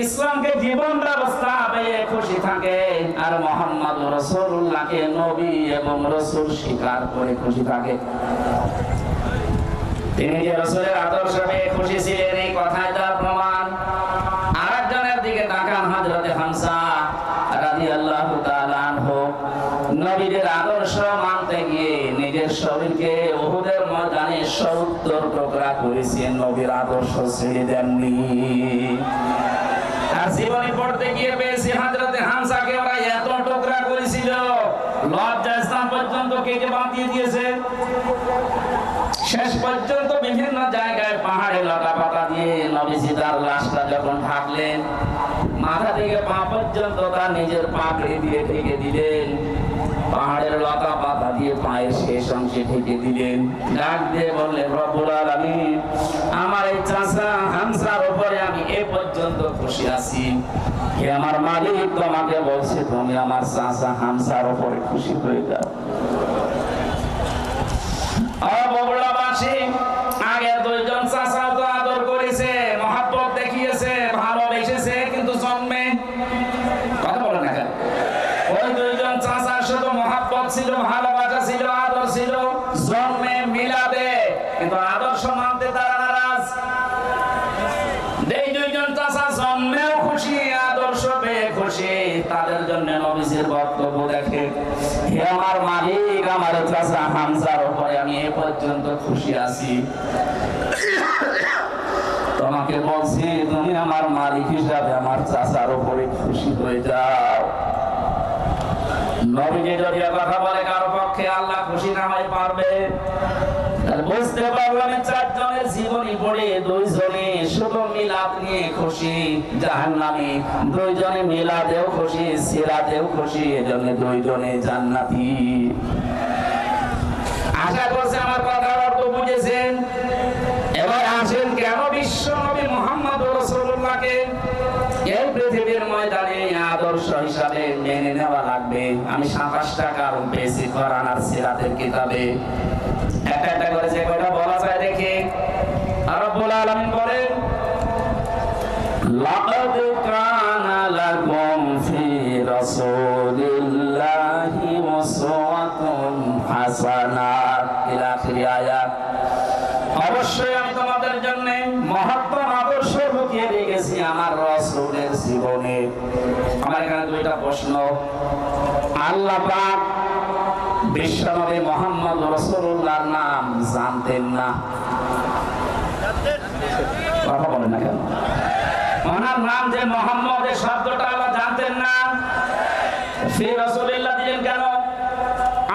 S1: ইসলামকে জীবন ব্যবস্থা পেয়ে খুশি থাকে, আর মুহাম্মদ রাসূলুল্লাহকে নবী এবং রাসূল স্বীকার করে খুশি থাকে। তিনি যে রাসূলের আদর্শ পেয়ে খুশি ছিলেন এই কথাই তার প্রমাণ। আরেকজনের দিকে তাকান, হযরত হামজা রাদিয়াল্লাহু তাআলা আনহু নবীদের আদর্শ মানতে গিয়ে নিজের শরীরকে উহুদের ময়দানে 70 টুকরা করেছেন, নবীর আদর্শ ছেড়ে দেননি। আর জীবনী পড়তে গিয়ে পেয়েছি হযরত হামজাকে ওরা এত টুকরা করেছিল, লজ্জাস্থান পর্যন্ত কেটে বাঁধিয়ে দিয়েছে। শেষ পর্যন্ত বিভিন্ন জায়গায় পাহাড়ে লতা পাতা দিয়ে নবীজি তার লাশটা যখন ঢাকলেন, মাথা থেকে পা পর্যন্ত তার নিজের পাগড়ি দিয়ে ঢেকে দিলেন, পাহাড়ের লতা পাতা দিয়ে পায়ের শেষ অংশে ঢেকে দিলেন। ডাক দিয়ে বললেন, রব্বুল আলামিন, আমার এই চাচা হামজার উপরে আমি এ পর্যন্ত খুশি আছি, হে আমার মালিক, তোমাকে বলছে তুমি আমার চাচা হামজার উপরে খুশি হয়ে যাও। বগুড়াবাসী আগে দুইজন চাচা তো আদর করেছে, মহব্বত দেখিয়েছে, ভালোবেসেছে, কিন্তু জন্মে কথা বলে না কেন? ওই দুইজন চাচা শুধু মহব্বত ছিল, ভালোবাসা ছিল, আদর ছিল, জন্মে মিলাদে কিন্তু আদর্শ মানতে তারা নারাজ। এই দুইজন চাচা জন্মেও খুশি, আদর্শ পেয়ে খুশি, তাদের জন্য নবীজির বক্তব্য দেখে, হে আমার মালিক, আমার চাচা হামজার উপরে আমি এ পর্যন্ত খুশি আছি, তোমাকে বলছি তুমি আমার মালিক হিসাবে আমার চাচার উপরে খুশি হয়ে যাও। নবীজি যদি কথা বলে কারো পক্ষে আল্লাহ খুশি না হয়ে পারবে? বুঝতে পারলাম চারজনের জীবনী পড়ে দুইজনে শুধু মিলাদ নিয়ে খুশি, জাহান্নামী দুইজনে মিলাদেও খুশি, সিরাতেও খুশি, এজন্য দুইজনে জান্নাতি। আশা করছি আমার কথার অর্থ বুঝেছেন। এবার আসেন, কেন বিশ্ব নবী মুহাম্মদ রাসূলুল্লাহকে এই পৃথিবীর ময়দানে আদর্শ হিসাবে মেনে নেওয়া লাগবে? আমি 27টা কারণ পেয়েছি কোরআন আর সিরাতের কিতাবে। একটা একটা করে যে কয়টা বলা যায় দেখি। রব্বুল আলামিন বলেন, লাকাদ কানা লাকুম ফি রাসূলিল্লাহি উসওয়াতুন হাসানাহ ইলা আখির আয়াত। অবশ্যই আমি তোমাদের জন্য মহত্তম আদর্শ লুকিয়ে রেখেছি আমার রাসূলের জীবনে। আমার এখানে দুইটা প্রশ্ন। আল্লাহ পাক বিশ্বনবী মুহাম্মদ রাসূলুল্লাহর নাম জানতেন না? কথা বলেন না কেন? ওনার নাম যে মুহাম্মদ, এই শব্দটা আল্লাহ জানতেন না? ফি রাসূলিল্লাহ দিলেন কেন?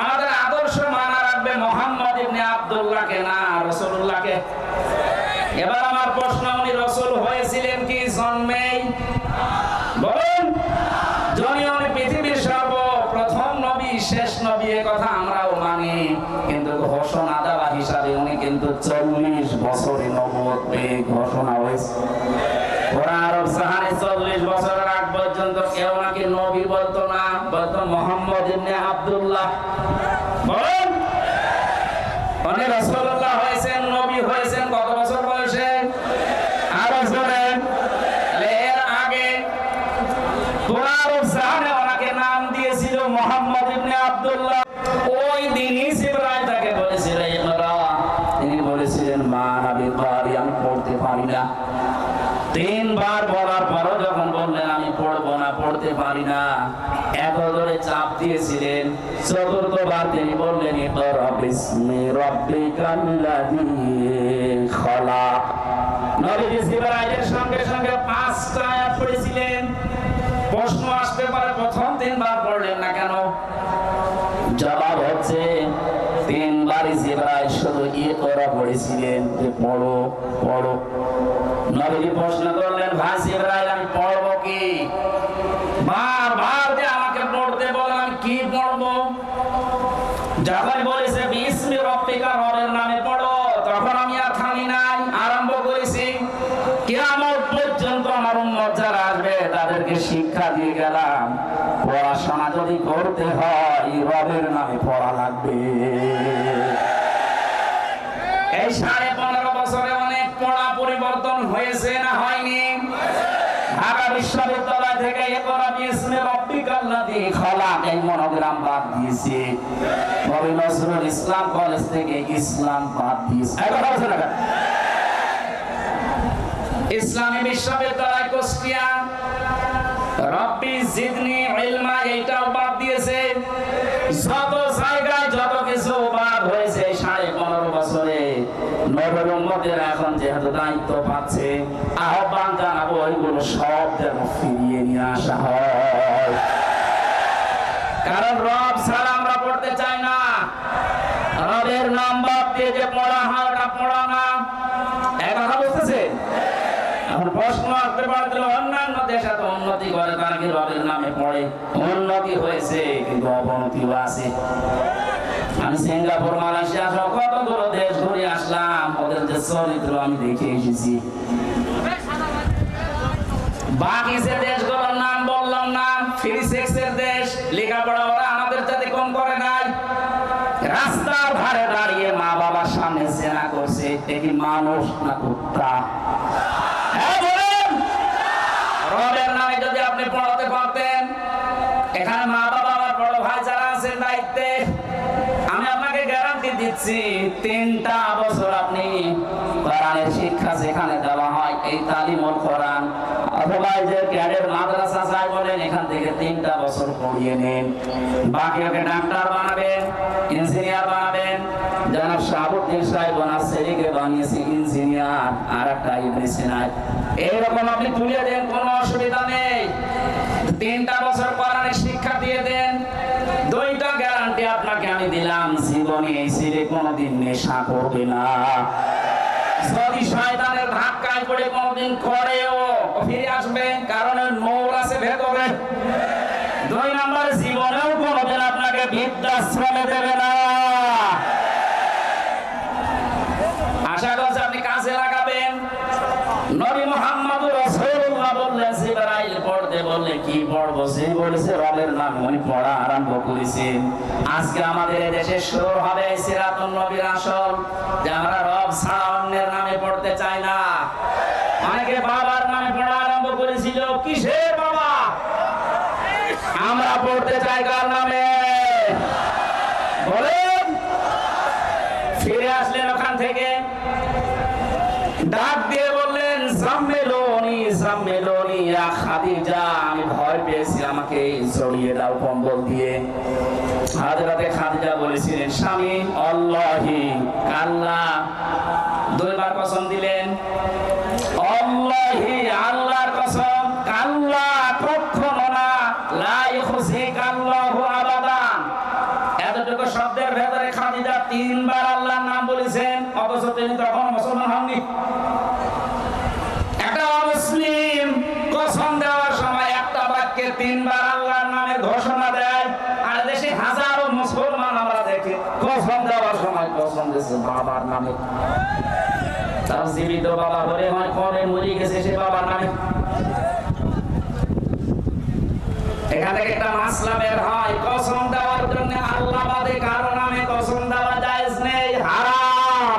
S1: আমাদের আদর্শ মানা রাখবে মুহাম্মদ ইবনে আব্দুল্লাহকে না রাসূলুল্লাহকে। এবার আমার প্রশ্ন, উনি রাসূল হয়েছিলেন কি জন্মেই? বলুন। যিনি উনি পৃথিবীর সর্বপ্রথম নবী, শেষ নবী, এ কথা আমরাও মানি, কিন্তু ঘোষণা দেওয়া হিসাবে উনি কিন্তু 40 বছরে নবুয়ত পেয়ে ঘোষণা হয়েছে। ওরা আরব জাহানে 40 বছরের আগ পর্যন্ত কেউ নাকি নবী বলতো না, বলতো মুহাম্মদ ইবনে আব্দুল্লাহ। বলুন, উনি রাসূলুল্লাহ হয়েছেন, নবী হয়েছেন কত বছর বয়সে? আরব জাহানে। এর আগে পুরা আরব জাহানে ওনাকে নাম দিয়েছিল মুহাম্মদ ইবনে আব্দুল্লাহ। ওই দিনই জিবরাইল তাকে বলেছিল ইকরা, তিনি বলেছিলেন মা নবী কারি, আমি পড়তে পারি না। 3 বার বলার পরও যখন বললেন আমি পড়বো না, পড়তে পারি না, এত ধরে চাপ দিয়েছিলেন, 4বার তিনি বললেন ইকরা বিসমি রাব্বিকাল্লাযী খালাক। নবীজি জিবরাইলের সঙ্গে 5টা আয়াত পড়েছিলেন। প্রশ্ন আসতে পারে, প্রথম 3 বার পড়লেন বলেছিলেন যে পড়ো পড়ো। নবীজি প্রশ্ন করলেন, ভাই জিবরাইল আমি পড়বো কি? বারবার যে আমাকে পড়তে বলে, আমি কি পড়বো? যখন বলেছে বিসমি রব্বিকা, রবের নামে পড়ো, তখন আমি আর থামি নাই, আরম্ভ করেছি। কিয়ামত পর্যন্ত আমার উম্মত যারা আসবে তাদেরকে শিক্ষা দিয়ে গেলাম, পড়াশোনা যদি করতে হয় রবের নামে পড়া লাগবে। এই 15.5 বছরে অনেক পড়া পরিবর্তন হয়েছে না হয়নি? ঢাকা বিশ্ববিদ্যালয় থেকে ইকরা বিসমি রাব্বিকাল্লাযী খালাক এই মনোগ্রাম বাদ দিয়েছে। কবি নজরুল ইসলাম কলেজ থেকে ইসলাম বাদ দিয়েছে। ইসলামী বিশ্ববিদ্যালয় কুষ্টিয়া রব্বি জিদনি ইলমা এইটাও বাদ দিয়েছে। যত জায়গায় যত কিছু বাদ হয়েছে 15.5 বছরে নবীর উম্মতের এখন যেহেতু দায়িত্ব পাচ্ছে, আহ্বান জানাবো ওইগুলো সব যেন ফিরিয়ে নিয়ে আসা হয়। কারণ রব ছাড়া আমরা পড়তে চাই না। রবের নাম বাদ দিয়ে যে পড়া হয় ওটা পড়া না। এক কথা বুঝতেছে? এখন প্রশ্ন আসতে পারে, অন্যান্য দেশে তো উন্নতি করে, তারা কি রবের নামে পড়ে? উন্নতি হয়েছে কিন্তু অবনতিও আছে। আমি সিঙ্গাপুর, মালয়েশিয়া সহ কতগুলো দেশ ঘুরে আসলাম, ওদের যে চরিত্র আমি দেখে এসেছি। বাকি যে দেশগুলোর নাম বললাম না, ফ্রি সেক্সের দেশ, লেখাপড়া ওরা আমাদের সাথে কম করে নাই। রাস্তার ধারে দাঁড়িয়ে মা বাবার সামনে জেনা করছে, এটি মানুষ না কুত্তা? রবের নামে যদি আপনি পড়াতে পারতেন, এখানে মা বাবা আমার বড় ভাই যারা আছেন দায়িত্বে, আমি আপনাকে গ্যারান্টি দিচ্ছি 3টা বছর আপনি কোরআনের শিক্ষা যেখানে দেওয়া হয়, এই তালিমুল কোরআন অথবা যে ক্যাডেট মাদ্রাসা চাই বলেন, এখান থেকে 3টা বছর পড়িয়ে নেন। বাকি ওকে ডাক্তার বানাবেন, ইঞ্জিনিয়ার বানাবেন। জনাব শাহাবুদ্দিন সাহেব ওনার ছেলেকে বানিয়েছে ইঞ্জিনিয়ার, আর একটা ইবনে সিনা। এইরকম আপনি তুলে দেন, কোনো অসুবিধা নেই। 3টা বছর কোরআনের শিক্ষা দিয়ে দেন, 2টা গ্যারান্টি আপনাকে আমি দিলাম, জীবনে এই ছেলে কোনোদিন নেশা করবে না। যদি শয়তানের ধাক্কায় পড়ে কোনোদিন করেও ফিরে আসবে, কারণ নূর আছে ভেতরে। 2 নম্বরে জীবনেও কোনোদিন আপনাকে বৃদ্ধাশ্রমে দেবে না। আশা করছি আপনি কাজে লাগাবেন। নবী মুহাম্মদুর রাসূলুল্লাহ বললেন, জিবরাইল পড়তে বললে কি পড়বো? সে বলেছে রবের নাম, উনি পড়া আরম্ভ করেছেন। আজকে আমাদের দেশে শুরু হবে সিরাতুন নবীর আসর, যে আমরা রব ছাড়া অন্যের নামে পড়তে চাই না। অনেকে বাবার নামে পড়া আরম্ভ করেছিল, কিসের বাবা? আমরা পড়তে চাই কার নামে বলেন? ফিরে আসলেন ওখান থেকে, ডাক দিয়ে বললেন, জাম্মেলুনি জাম্মেলুনি ইয়া খাদিজা, আমি ভয় পেয়েছি, আমাকে জড়িয়ে দাও কম্বল দিয়ে। হযরতে খাদিজা বলেছিলেন, স্বামী আল্লাহি, আল্লাহ, 2 বার কসম দিলেন, আল্লাহি, আল্লাহর কসম, আল্লাহ কখনো না, লা ইখজিকাল্লাহু আবাদান। এতটুকু শব্দের ভেতরে খাদিজা 3 বার আল্লাহর নাম বলেছেন, অথচ তিনি তখন মুসলমান হননি। একটা মুসলিম কসম দেওয়ার সময় একটা বাক্যে 3 বার আল্লাহর নামের ঘোষণা দেয়, আর দেশে হাজারো মুসলমান আমরা দেখি কসম দেওয়ার সময় কসম দিয়েছে বাবার নামে। তার জীবিত বাবা বলে হয়, কবে মরে গেছে সে বাবার নামে। এখান থেকে একটা মাসলা বের হয়, কসম দেওয়ার জন্য আল্লাহ বাদে কারো নামে কসম দেওয়া জায়েজ নেই, হারাম।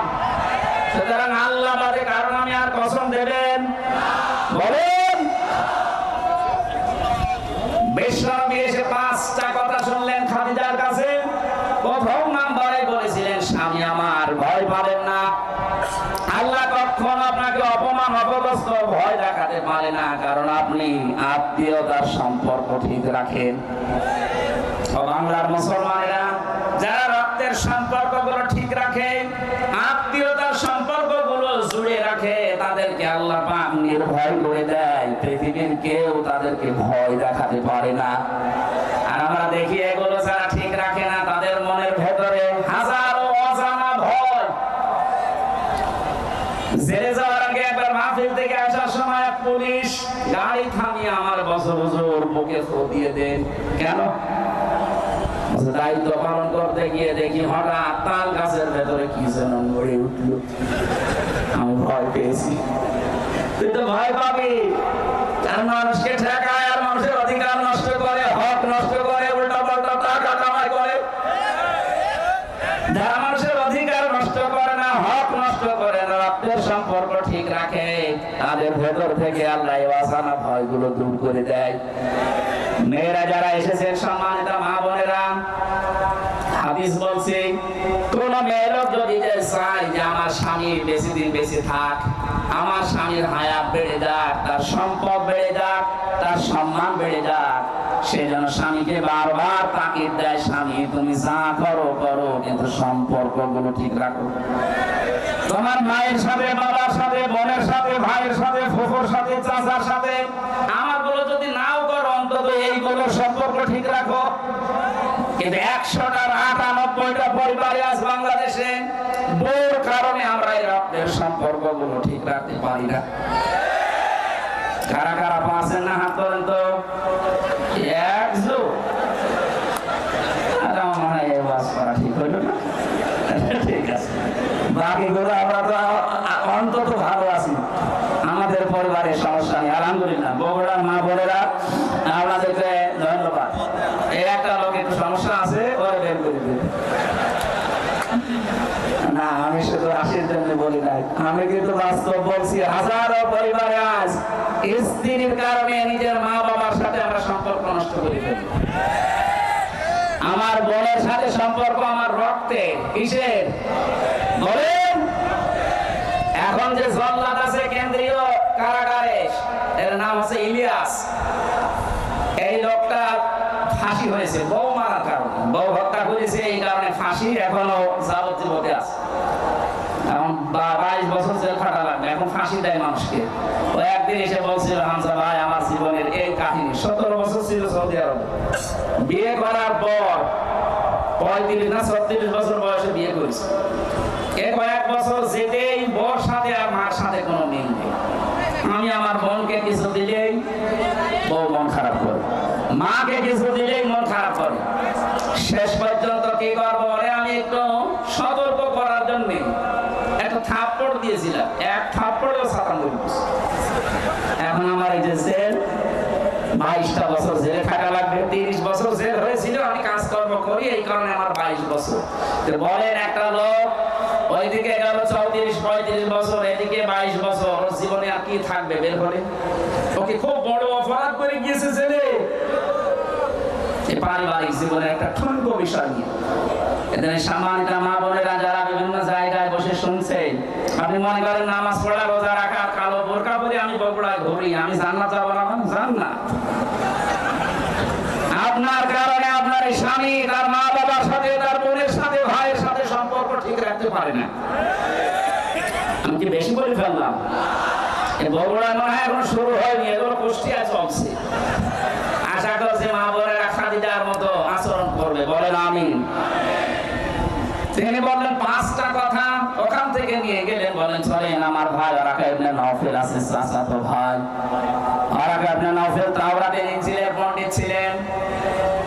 S1: সুতরাং আল্লাহ বাদে কারো নামে আর কসম দেবেন বলেন? বিশ্বনবী এসে 5টা কথা শুনলেন খাদিজার কাছে। প্রথম নাম্বারে বলেছিলেন, স্বামী আমার, ভয় পাবেন না। আল্লাহ কখনো আপনাকে অপমান অপদস্থ ভয় দেখাতে পারে না, কারণ আপনি আত্মীয়তার সম্পর্ক ঠিক রাখেন। বাংলার মুসলমানেরা যারা রক্তের সম্পর্কগুলো ঠিক রাখে, আত্মীয়তার সম্পর্কগুলো জুড়ে রাখে, তাদেরকে আল্লাহ পাক নির্ভয় করে দেয়। পৃথিবীর কেউ তাদেরকে ভয় দেখাতে পারে না। আর আমরা দেখি এগুলো যারা ঠিক রাখে না, তাদের মনের ভেতরে হাজারো অজানা ভয়। জেলে যাওয়ার আগে একবার মাহফিল থেকে আসার সময় পুলিশ গাড়ি থামিয়ে আমার বছর বছর বুকে ফু দিয়ে দেন। কেন? দায়িত্ব পালন করতে গিয়ে দেখি হঠাৎ তাল গাছের ভেতরে কি যেন নড়ে উঠলো। আমি ভয় পেয়েছি। তুই তো ভয় পাবি, কারণ মানুষকে ঠেকায় আর মানুষের অধিকার নষ্ট করে, হক নষ্ট করে, উল্টা পাল্টা টাকা কামাই করে। যারা মানুষের অধিকার নষ্ট করে না, হক নষ্ট করে না, রক্তের সম্পর্ক ঠিক রাখে, তাদের ভেতর থেকে আল্লাহ ওয়াসানা ভয়গুলো দূর করে দেয়। মেয়েরা যারা এসেছেন, সম্মানিত মা বোনেরা, হাদিস বলছে কোন মেয়ে লোক যদি চায় যে আমার স্বামী বেশি দিন বেঁচে থাক, আমার স্বামীর হায়াত বেড়ে যাক, তার সম্পদ বেড়ে যাক, তার সম্মান বেড়ে যাক, সে যেন স্বামীকে বারবার তাকিদ দেয়, স্বামী তুমি যা করো করো, কিন্তু সম্পর্কগুলো ঠিক রাখো। তোমার মায়ের সাথে, বাবার সাথে, বোনের সাথে, ভাইয়ের সাথে, ফুফুর সাথে, চাচার সাথে, আমারগুলো যদি নাও করো, অন্তত এইগুলো সম্পর্ক ঠিক রাখো। কিন্তু 100টার 98টা পরিবারে আজ বাংলাদেশে বউর কারণে আমরা এই রক্তের সম্পর্কগুলো ঠিক রাখতে পারি না। কারা কারা পাচ্ছেন না হাত তোলেন তো। ঠিক হইল না? ঠিক আছে, বাকিগুলো আমরা তো অন্তত ভালো আছি, আমাদের পরিবারের সমস্যা নেই আলহামদুলিল্লাহ। বগুড়ার মা বোনেরা আপনাদেরকে ধন্যবাদ। এই একটা লোক একটু সমস্যা আছে, ওরা বের করে দিন না, আমি শুধু হাসির জন্য বলি নাই, আমি কিন্তু বাস্তব বলছি। হাজারো পরিবারে আজ স্ত্রীর কারণে নিজের মা বাবার সাথে আমরা সম্পর্ক নষ্ট করে ফেলি। আমার বোনের সাথে সম্পর্ক আমার রক্তে, কিসের বলেন? এখন যে জল্লাদ আছে কেন্দ্রীয় কারাগারে, এর নাম হচ্ছে ইলিয়াস। এই লোকটা ফাঁসি হয়েছে বউ মারার কারণে, বউ হত্যা করেছে, এই কারণে ফাঁসি, এখনো যাবজ্জীবনে আছে। এখন 22 বছর জেল খাটা লাগবে, এখন ফাঁসি দেয় মানুষকে। ও একদিন এসে বলছিল, হামজা ভাই আমার জীবনের এই কাহিনী। 17 বছর ছিল সৌদি আরবে, বিয়ে করার পর 35 না 36 বছর বয়সে বিয়ে করেছে। কয়েক বছর যেতেই বর সাথে আর মার সাথে কোনো মিল নেই। আমি আমার বোনকে কিছু দিলেই বউ মন খারাপ করে, মাকে কিছু দিলেই মন খারাপ করে। শেষ পর্যন্ত কি করবো, আমি একটু সতর্ক করার জন্য একটা থাপ্পড় দিয়েছিলাম, এক থাপ্পড়েও সাতান করেছি। এখন আমার এই যে জেল, 22টা বছর জেলে থাকা লাগবে। 30 বছর জেল হয়েছিল, আমি কাজকর্ম করি, এই কারণে আমার 22 বছর। বলেন একটা লোক ওইদিকে গেল 34-35 বছর, এদিকে 22 বছর, ওর জীবনে আর কি থাকবে বের করে? ওকে খুব বড় অপরাধ করে গিয়েছে জেলে। এই পারিবারিক জীবনের একটা ঠুনকো বিষয় নিয়ে এদের সম্মানিত মা বোনেরা যারা বিভিন্ন জায়গায় বসে শুনছেন, আপনি মনে করেন নামাজ পড়া, রোজা রাখা, কালো বোরকা পরে আমি বগুড়ায় ঘুরি, আমি জান্নাত যাবো না? জান্নাত আপনার কারণে আপনার স্বামী তার মা বাবার সাথে, তার বোনের সাথে, ভাইয়ের সাথে সম্পর্ক ঠিক রাখতে পারে না। আমি কি বেশি বলে ফেললাম? এই বগুড়া মনে হয় এখন শুরু হয়নি, এগুলো কুষ্টিয়া চলছে। আশা করছি মা বোনেরা খাদিজার মতো আচরণ করবে, বলেন আমিন। তিনি বললেন 5টা কথা, ওখান থেকে নিয়ে গেলেন, বলেন চলেন আমার ভাই ওরাকা ইবনে নওফেল আছে, চাচাতো ভাই ওরাকা ইবনে নওফেল তাওরাতে ছিলেন, পণ্ডিত ছিলেন।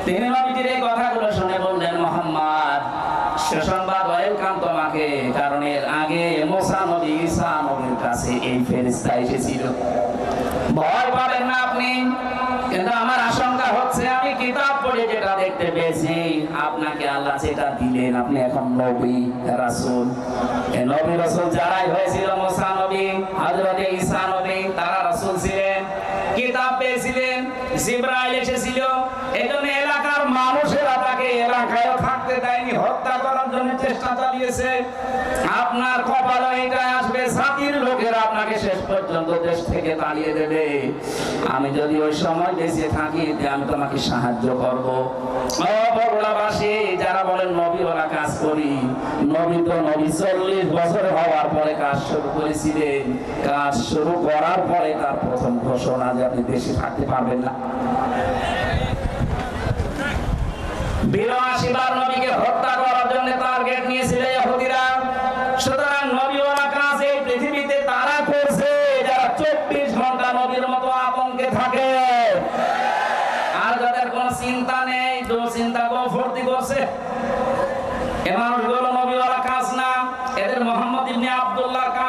S1: তিনি নবীজির এই কথাগুলো শুনে বললেন, মুহাম্মদ সুসংবাদ ওয়েলকাম তোমাকে, কারণ এর আগে মুসা নবী, ঈসা নবীর কাছে এই ফেরেশতা এসেছিল। ভয় পাবেন না আপনি, কিন্তু আমার আশঙ্কা হচ্ছে আমি কিতাব পড়ে যেটা দেখতে পেয়েছি, আপনাকে আল্লাহ যেটা দিলেন, আপনি এখন নবী রাসূল। এই নবী রাসূল যারাই হয়েছিল, মুসা নবী, হযরত ঈসা নবী, তারা রাসূল ছিলেন, কিতাব পেয়েছিলেন, জিবরাইল এসেছিল। এজন্য এলাকার মানুষেরা তাকে এলাকায় থাকতে দেয়নি, হত্যা করার জন্য চেষ্টা চালিয়েছে। আপনার কপালে এটা আসবে, জাতির লোকেরা আপনাকে শেষ পর্যন্ত দেশ থেকে তাড়িয়ে দেবে। আমি যদি ওই সময় দেশে থাকি, আমি তোমাকে সাহায্য করব। ও বগুড়াবাসী যারা বলেন নবী ওরা কাজ করি, নবী তো নবী 40 বছর হওয়ার পরে কাজ শুরু করেছিলেন। কাজ শুরু করার পরে তার প্রথম ঘোষণা যে আপনি দেশে থাকতে পারবেন না। 82 বার নবীকে হত্যা করার জন্য টার্গেট নিয়েছিল ইহুদিরা। সুতরাং নবী ওরা কাজ এই পৃথিবীতে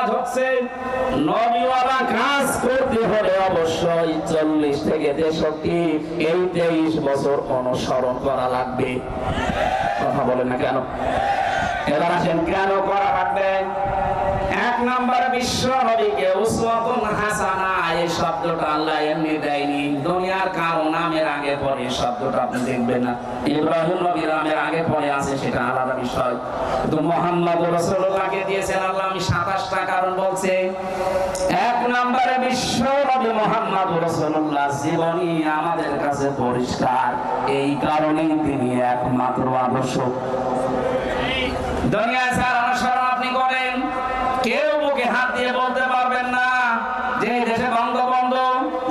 S1: নামাজ হচ্ছে। নবীওয়ালা কাজ করতে হলে অবশ্যই 40 থেকে 63 এই 23 বছর অনুসরণ করা লাগবে। কথা বলেন না কেন? এবার আসেন কেন করা লাগবে। এক নম্বর, বিশ্ব নবীকে উসওয়াতুন হাসানা এই শব্দটা আল্লাহ এমনি দেয়নি, দুনিয়ার কারো নামের আগে পরে শব্দটা আপনি দেখবেন না। ইব্রাহিম নবীর নামের আগে পরে আছে, সেটা আলাদা বিষয়। তো মুহাম্মদুর রাসূলুল্লাহকে দিয়েছেন আল্লাহ, আমি 27টা কারণ বলছি। এক নম্বরে বিশ্ব নবী মুহাম্মদুর রাসূলুল্লাহ জীবনী আমাদের কাছে পরিষ্কার, এই কারণেই তিনি একমাত্র আদর্শ। দুনিয়া যার অনুসরণ আপনি করেন, কেউ মুখে হাত দিয়ে বলতে পারবেন না যে দেশে বঙ্গবন্ধু,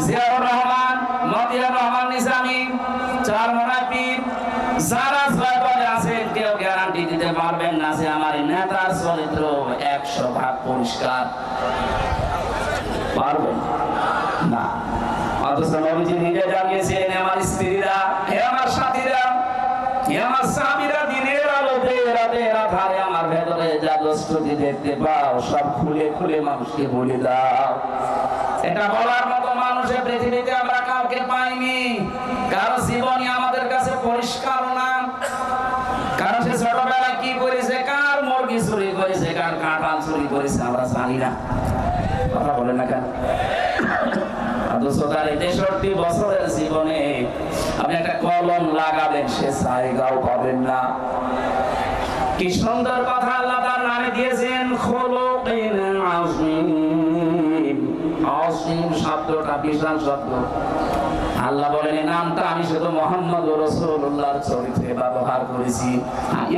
S1: জিয়াউর রহমান, মতিয়ার রহমান নিজামী, চরমনাই পীর যারা জয়পুরে আছেন, কেউ গ্যারান্টি দিতে পারবেন না যে আমার নেতার চরিত্র 100% পরিষ্কার। পারবেন না। অথচ নবীজি নিজে জানিয়েছেন, আমার স্ত্রীরা, হে আমার সাথীরা, হে আমার স্বামীরা, দিনের আলোতে রাতের আধারে আমার ভেতরে যা দোষটি দেখতে পাও সব খুলে খুলে মানুষকে বলে দাও। এটা বলার মতো মানুষের পৃথিবীতে আমরা কাউকে পাইনি। কারো জীবনী আমাদের কাছে পরিষ্কার না, কারণ সে ছোটবেলায় কি করেছে, কার মুরগি চুরি করেছে, কার কাঁঠাল চুরি করেছে আমরা জানি না। কথা বলেন না কেন? অথচ তার 63 বছরের জীবনে আপনি একটা কলম লাগাবেন, সে জায়গাও পাবেন না। কি সুন্দর কথা আল্লাহ তার নামে দিয়েছেন, খুলুকিন আযীম। আযীম শব্দটা বিশাল শব্দ। আল্লাহ বলেন এই নামটা আমি শুধু মুহাম্মদুর রাসূলুল্লাহর চরিত্রে ব্যবহার করেছি।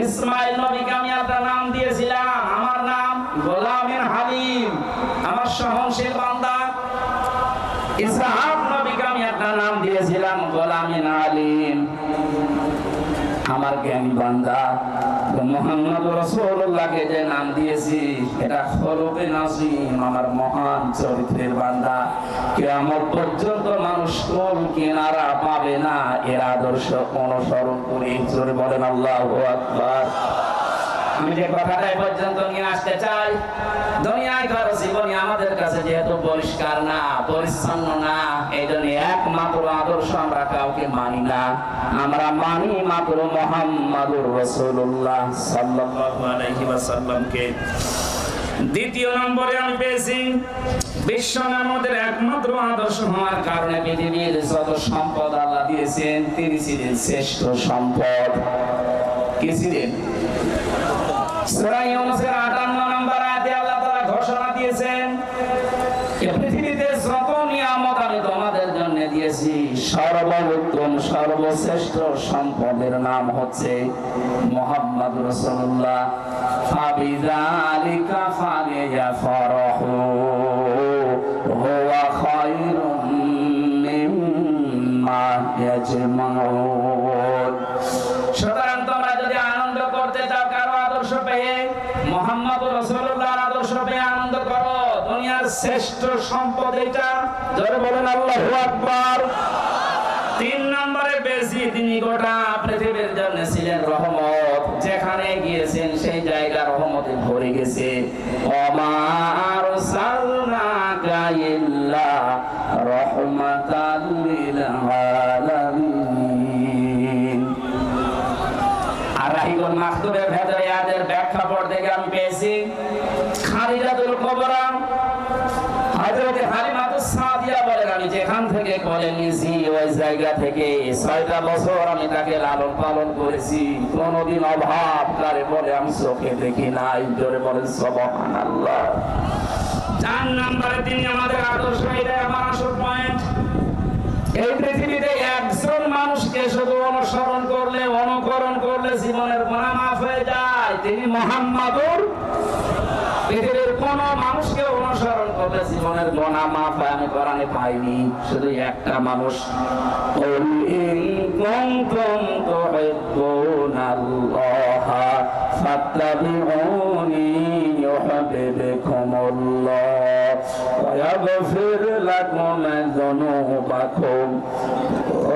S1: ইসমাঈল নবীকে আমি একটা নাম দিয়েছিলাম, আমার নাম গোলামিন হালিম, আমার সহনশীল বান্দা। ইসহাক নবীকে আমি একটা নাম দিয়েছিলাম গোলামিন আলিম, আমার জ্ঞানী বান্দা। মুহাম্মদুর রাসূলুল্লাহকে যে নাম দিয়েছি এটা খুলুকিন আযীম, আমার মহান চরিত্রের বান্দা। কিয়ামত পর্যন্ত মানুষ কোন কিনারা পাবে না এর আদর্শ অনুসরণ করে। জোরে বলেন আল্লাহু আকবার। আমি যে কথাটা পর্যন্ত নিয়ে আসতে চাই, দুনিয়ায় কারো জীবনী আমাদের কাছে যেহেতু পরিষ্কার না, পরিচ্ছন্ন না, এই জন্য একমাত্র আদর্শ আমরা কাউকে মানি না। আমরা মানি মাত্র মুহাম্মদুর রাসূলুল্লাহ সাল্লাল্লাহু আলাইহি ওয়াসাল্লামকে। দ্বিতীয় নম্বরে আমি পেয়েছি বিশ্ব নামদের একমাত্র আদর্শ হওয়ার কারণে পৃথিবীর যত সম্পদ আল্লাহ দিয়েছেন, তিনি ছিলেন শ্রেষ্ঠ সম্পদ। কি ছিলেন? সূরা ইউনূসের 58 নম্বর আয়াতে আল্লাহ তাআলা ঘোষণা দিয়েছেন, এই পৃথিবীতে যত নিয়ামত আমি তোমাদের জন্য দিয়েছি, সর্বোত্তম সর্বশ্রেষ্ঠ সম্পদের নাম হচ্ছে মুহাম্মদুর রাসূলুল্লাহ। ফাবিযালিকা ফালিয়াফরাহু হুয়া খায়রুম মিম্মা ইয়াজমাউন। সুতরাং তোমরা যদি আনন্দ করতে চাও কারো আদর্শ পেয়ে, মুহাম্মদুর রাসূলুল্লাহর আদর্শ পেয়ে আনন্দ করো। দুনিয়ার শ্রেষ্ঠ সম্পদ এটা। জোরে বলেন আল্লাহু আকবার। 3 নম্বরে বেশি, তিনি গোটা পৃথিবীর জন্য ছিলেন রহমত। যেখানে গিয়েছেন সেই জায়গা রহমতে ভরে গেছে। ওমা আরসালনাকা ইল্লা রাহমাতাল লিল আলামিন। আর রাহিবুল মাকতুবের ভেতরে আয়াতের ব্যাখ্যা পড়তে গিয়ে আমি পেয়েছি, খাদিজাতুল কুবরা হযরত হালিমাতুস সাদিয়া বলেন, আমি যেখান থেকে কোলে নিয়েছি ওই জায়গা থেকে 6টা বছর আমি তাকে লালন পালন করেছি। কোনদিন অভাব কারে বলে আমি চোখে দেখি নাই। জোরে বলেন সুবহানাল্লাহ। 4 নম্বরে তিনি আমাদের আদর্শ, এটাই আমার আসল পয়েন্ট। এই পৃথিবীতে একজন মানুষকে শুধু অনুসরণ করলে, অনুকরণ করলে জীবনের গুনাহ মাফ হয়ে যায়, তিনি মুহাম্মদুর। পৃথিবীর কোন মানুষকে অনুসরণ করলে জীবনের গুনাহ মাফ হয় আমি কোরআনে পাইনি, শুধু একটা মানুষ। কুল ইন কুনতুম তুহিব্বুনাল্লাহ ফাত্তাবিউনি ইউহিব্বুকুমুল্লাহ ওয়া ইয়াগফির লাকুম যুনুবাকুম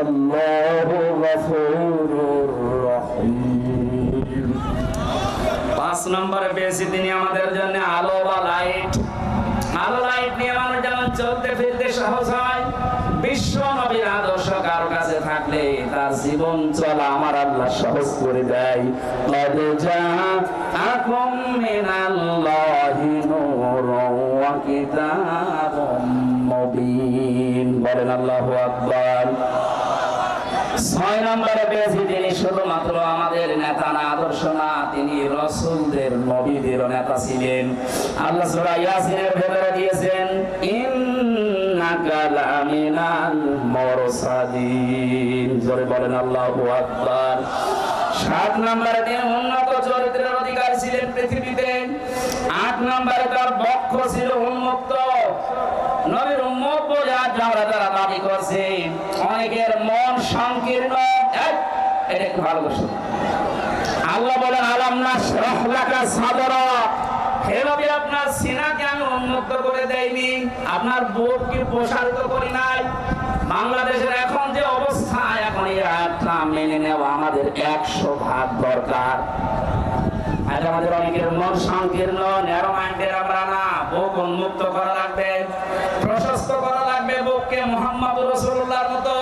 S1: আল্লাহু গফুরুর রহিম। 5 নম্বরে পেয়েছি তিনি আমাদের জন্য আলো বা লাইট। চলতে ফিরতে সহজ হয়। বিশ্ব নবীর আদর্শ কারো কাছে থাকলে তার জীবন চলা আমার আল্লাহ সহজ করে দেয়। কদ জাআকুম মিনাল্লাহি নূরুন ওয়া কিতাবুম মুবিন। বলেন আল্লাহু আকবার। 6 নম্বরে পেয়েছি তিনি শুধুমাত্র আমাদের নেতা না, আদর্শ না, তিনি রাসূলদের নবীদের নেতা ছিলেন। আল্লাহ সূরা ইয়াসিনের ভেতরে দিয়েছেন ইন্নাকা লামিনাল মুরসালিন। জোরে বলেন আল্লাহু আকবার। 7 নম্বরে তিনি উন্নত চরিত্রের অধিকারী ছিলেন পৃথিবীতে। 8 নম্বরে তার বক্ষ ছিল উন্মুক্ত। নবীর উম্মত বলে আজ আমরা যারা দাবি করছে, অনেকের মন সংকীর্ণ। এটা একটু ভালো করে শুনুন। আল্লাহ বলেন আলাম নাশরাহ লাকা সাদরাক। হে নবী, আপনার সিনাকে আমি উন্মুক্ত করে দেইনি, আপনার বুককে প্রসারিত করি নাই। বাংলাদেশের এখন যে অবস্থা, এখন এই আয়াতটা মেনে নেওয়া আমাদের 100% দরকার। আজ আমাদের অনেকের মন সংকীর্ণ, ন্যারো মাইন্ডের আমরা না। বুক উন্মুক্ত করা লাগবে, প্রশস্ত করা লাগবে বুককে মুহাম্মদুর রাসূলুল্লাহর মতো।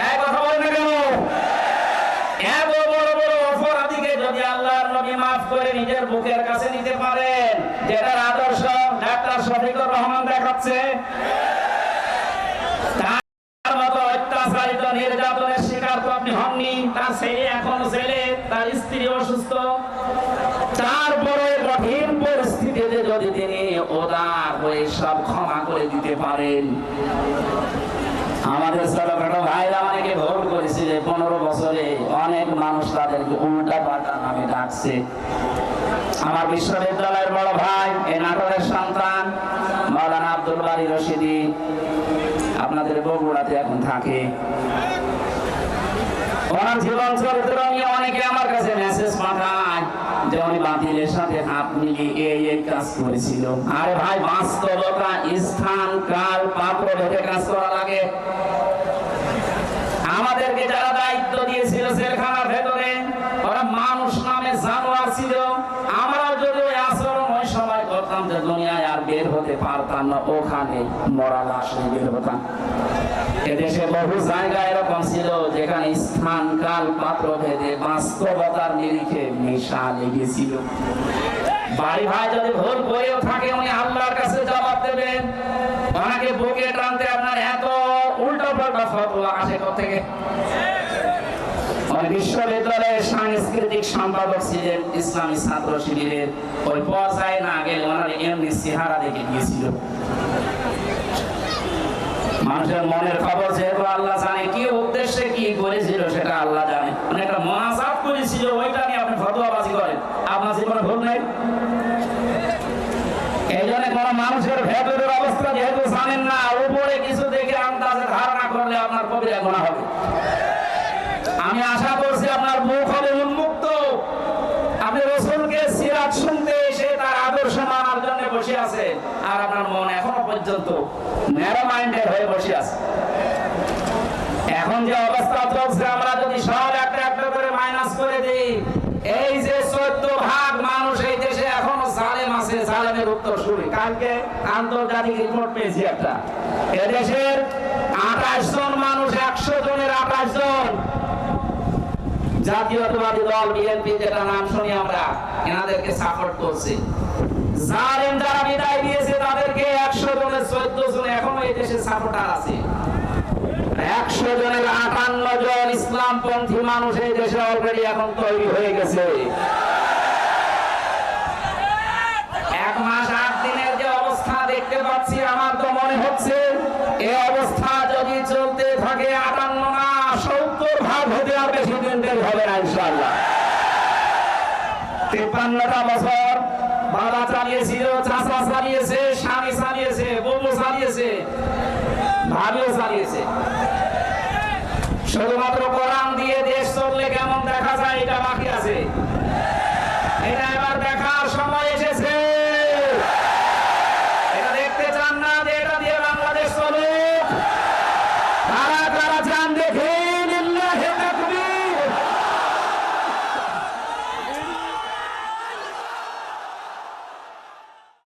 S1: এক কথা বলেন না কেন? এত বড় বড় অপরাধীকে যদি আল্লাহর নবী মাফ করে নিজের বুকের কাছে নিতে পারেন, যেটার আদর্শ ডাক্তার শফিকুর রহমান দেখাচ্ছে, তার মতো অত্যাচারিত নির্যাতনের শিকার তো আপনি হননি। তার ছেলে এখনো ছেলে, তার স্ত্রী অসুস্থ, তারপরে কঠিন পরিস্থিতিতে যদি তিনি উদার হয়ে সব ক্ষমা করে দিতে পারেন। আমাদের ছোটখাটো ভাইরা অনেকে ভুল করেছে যে 15 বছরে অনেক মানুষ তাদেরকে উল্টা পাল্টা নামে ডাকছে। আমার বিশ্ববিদ্যালয়ের বড় ভাই, এই নাটোরের সন্তান মাওলানা আব্দুল বারী রশিদি, আপনাদের বগুড়াতে এখন থাকে। ওনার জীবন চরিত্র নিয়ে অনেকে আমার কাছে মেসেজ পাঠায় যে উনি বাতিলের সাথে হাত মিলিয়ে এই কাজ করেছিল। আরে ভাই, বাস্তবতা স্থান কাল পাত্র ভেদে কাজ করা লাগে। আমাদেরকে যারা দায়িত্ব দিয়েছিল জেলখানার ভেতরে, ওরা মানুষ নামে জানোয়ার ছিল। আমরাও যদি ওই আচরণ ওই সময় করতাম, যে দুনিয়ায় আর বের হতে পারতাম না, ওখানে মরা লাশ বের হতাম। এদেশে বহু জায়গা এরকম ছিল যেখানে স্থান কাল পাত্র ভেদে বাস্তবতার নিরিখে মিশা লেগেছিল। বাড়ি ভাই যদি ভুল করেও থাকে, উনি আল্লাহর কাছে জবাব দেবেন। ওনাকে বুকে টানতে আপনার এত উল্টো পাল্টা ফতোয়া আসে কোথেকে? বিশ্ববিদ্যালয়ের সাংস্কৃতিক সম্পাদক ছিলেন, ইসলামী ছাত্র শিবিরের। ওই পর্যায়ে না গেলে ওনার এমনি চেহারা দেখে দিয়েছিল। মানুষের মনের খবর যেহেতু আল্লাহ জানে, কি উদ্দেশ্যে কি করেছিল সেটা আল্লাহ জানে। মানে একটা মোনাজাত করেছিল, ওইটা নিয়ে আপনি ফতোয়াবাজি করেন, আপনার জীবনে ভুল নেই। এই জন্য কোন মানুষের ভেতরের অবস্থা যেহেতু জানেন না, উপরে কিছু দেখে আন্দাজে ধারণা করলে আপনার কবিরা গুনাহ হবে। আমি আশা করছি আপনার মুখ হবে উন্মুক্ত। আপনি রাসূলকে সিরাত শুনতে এসে তার আদর্শ মানার জন্য বসে আছে, আর আপনার মন এখনো পর্যন্ত ন্যারো মাইন্ডেড হয়ে বসে আছে। এখন যে অবস্থা চলছে, আমরা যদি সব একটা একটা করে মাইনাস করে দিই, এই যে 14 মানুষ এই দেশে এখনো জালেম আছে, জালেমের উত্তর শুনি। কালকে আন্তর্জাতিক রিপোর্ট পেয়েছি একটা, এদেশের 28 জন মানুষ, 100 জনের 28 জন জাতীয়তাবাদী দল বিএনপি, যেটা নাম শুনি আমরা, এনাদেরকে সাপোর্ট করছে। জালেম যারা বিদায় দিয়েছে তাদেরকে 100 জনের 14 জন এখনো এই দেশে সাপোর্টার আছে। 100 জনের 58 জন ইসলামপন্থী মানুষ এই দেশে অলরেডি এখন তৈরি হয়ে গেছে। 1 মাস 8 দিনের যে অবস্থা দেখতে পাচ্ছি, আমার তো মনে হচ্ছে এই অবস্থা যদি চলতে থাকে 58 না 70 হতে আর বেশি দিন দেরি হবে না ইনশাআল্লাহ। 53টা বছর বাবা চালিয়েছিল, চাচা চালিয়েছে, স্বামী চালিয়েছে, বউ চালিয়েছে, ভাবিও চালিয়েছে। শুধুমাত্র কোরআন দিয়ে দেশ চললে কেমন দেখা যায় এটা বাকি আছে। এটা এবার দেখার সময় এসেছে। এটা দেখতে চান না যে